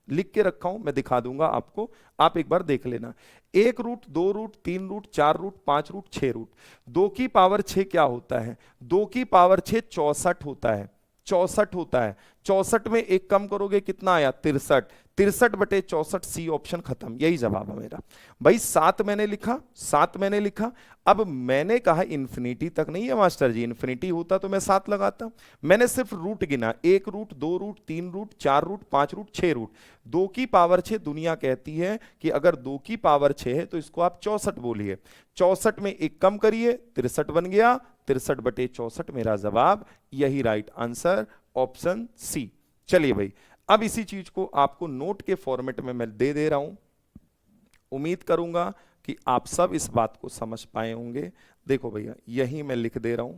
लिख के रखा हूं, मैं दिखा दूंगा आपको, आप एक बार देख लेना। 1 root, 2 root, 3 root, 4 root, 5 root, 6 root. 2 की पावर 6 क्या होता है, 2 की पावर 6 64 होता है, 64 होता है। 64 में एक कम करोगे कितना आया, 63, 63 बटे 64, सी ऑप्शन खत्म, यही जवाब है मेरा भाई। 7 मैंने लिखा, 7 मैंने लिखा। अब मैंने कहा इन्फिनिटी तक नहीं है मास्टर जी, इन्फिनिटी होता तो मैं 7 लगाता। मैंने सिर्फ रूट गिना, 1 root, 2 root, 3 root, 4 root, 5 root, 6 root. 2 की पावर 6 दुनिया कहती है कि अगर 2 की पावर 6 है तो इसको आप 64 बोलिए। 64 में एक कम करिए, 63 बन गया, 63 बटे 64 मेरा जवाब, यही राइट आंसर, ऑप्शन सी। चलिए भाई, अब इसी चीज को आपको नोट के फॉर्मेट में मैं दे रहा हूं, उम्मीद करूंगा कि आप सब इस बात को समझ पाए होंगे। देखो भैया, यही मैं लिख दे रहा हूं,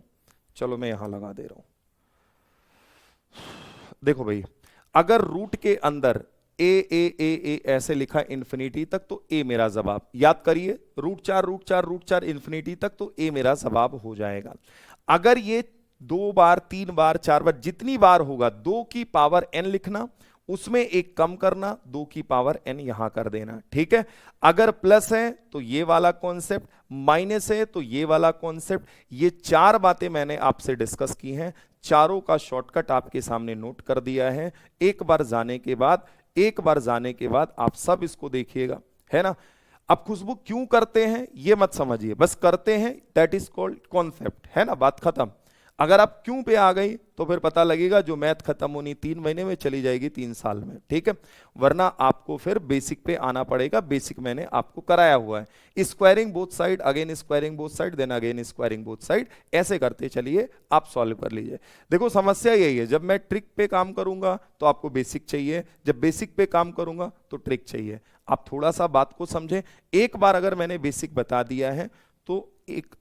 चलो मैं यहां लगा दे रहा हूं। देखो भाई, अगर रूट के अंदर ए ऐसे लिखा इन्फिनिटी तक तो ए मेरा जवाब, याद करिए रूट 4 रूट 4 रूट 4 इन्फिनिटी तक तो ए मेरा जवाब हो जाएगा। अगर ये 2 बार, 3 बार, 4 बार, जितनी बार होगा 2 की पावर n लिखना, उसमें एक कम करना, 2 की पावर n यहां कर देना। ठीक है, अगर प्लस है तो ये वाला कॉन्सेप्ट, माइनस है तो ये वाला कॉन्सेप्ट। ये 4 बातें मैंने आपसे डिस्कस की हैं, चारों का शॉर्टकट आपके सामने नोट कर दिया है। एक बार जाने के बाद आप सब इसको देखिएगा, है ना। अब खुशबू क्यों करते हैं ये मत समझिए, बस करते हैं, दैट इज कॉल्ड कॉन्सेप्ट, है ना, बात खत्म। अगर आप क्यों पे आ गई तो फिर पता लगेगा जो मैथ खत्म होनी 3 महीने में चली जाएगी 3 साल में। ठीक है, वरना आपको फिर बेसिक पे आना पड़ेगा। बेसिक मैंने आपको कराया हुआ है, squaring both side, again squaring both side, then again squaring both side, ऐसे करते चलिए, आप सॉल्व कर लीजिए। देखो समस्या यही है, जब मैं ट्रिक पे काम करूंगा तो आपको बेसिक चाहिए, जब बेसिक पे काम करूंगा तो ट्रिक चाहिए। आप थोड़ा सा बात को समझें। एक बार अगर मैंने बेसिक बता दिया है तो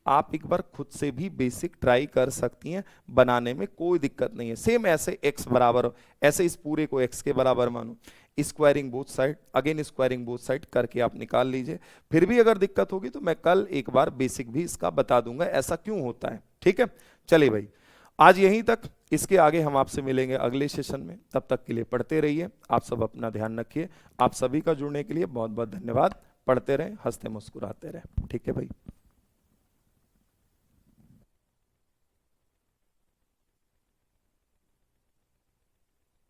आप एक बार खुद से भी बेसिक ट्राई कर सकती हैं, बनाने में कोई दिक्कत नहीं है। सेम ऐसे x बराबर, ऐसे इस पूरे को x के बराबर मानो, squaring both side, again squaring both side करके आप निकाल लीजिए। फिर भी अगर दिक्कत होगी तो मैं कल एक बार बेसिक भी इसका बता दूंगा ऐसा क्यों होता है। ठीक है, चलिए भाई, आज यहीं तक, इसके आगे हम आपसे मिलेंगे अगले सेशन में। तब तक के लिए पढ़ते रहिए, आप सब अपना ध्यान रखिए। आप सभी का जुड़ने के लिए बहुत बहुत धन्यवाद। पढ़ते रहें, हंसते मुस्कुराते रहें। ठीक है भाई।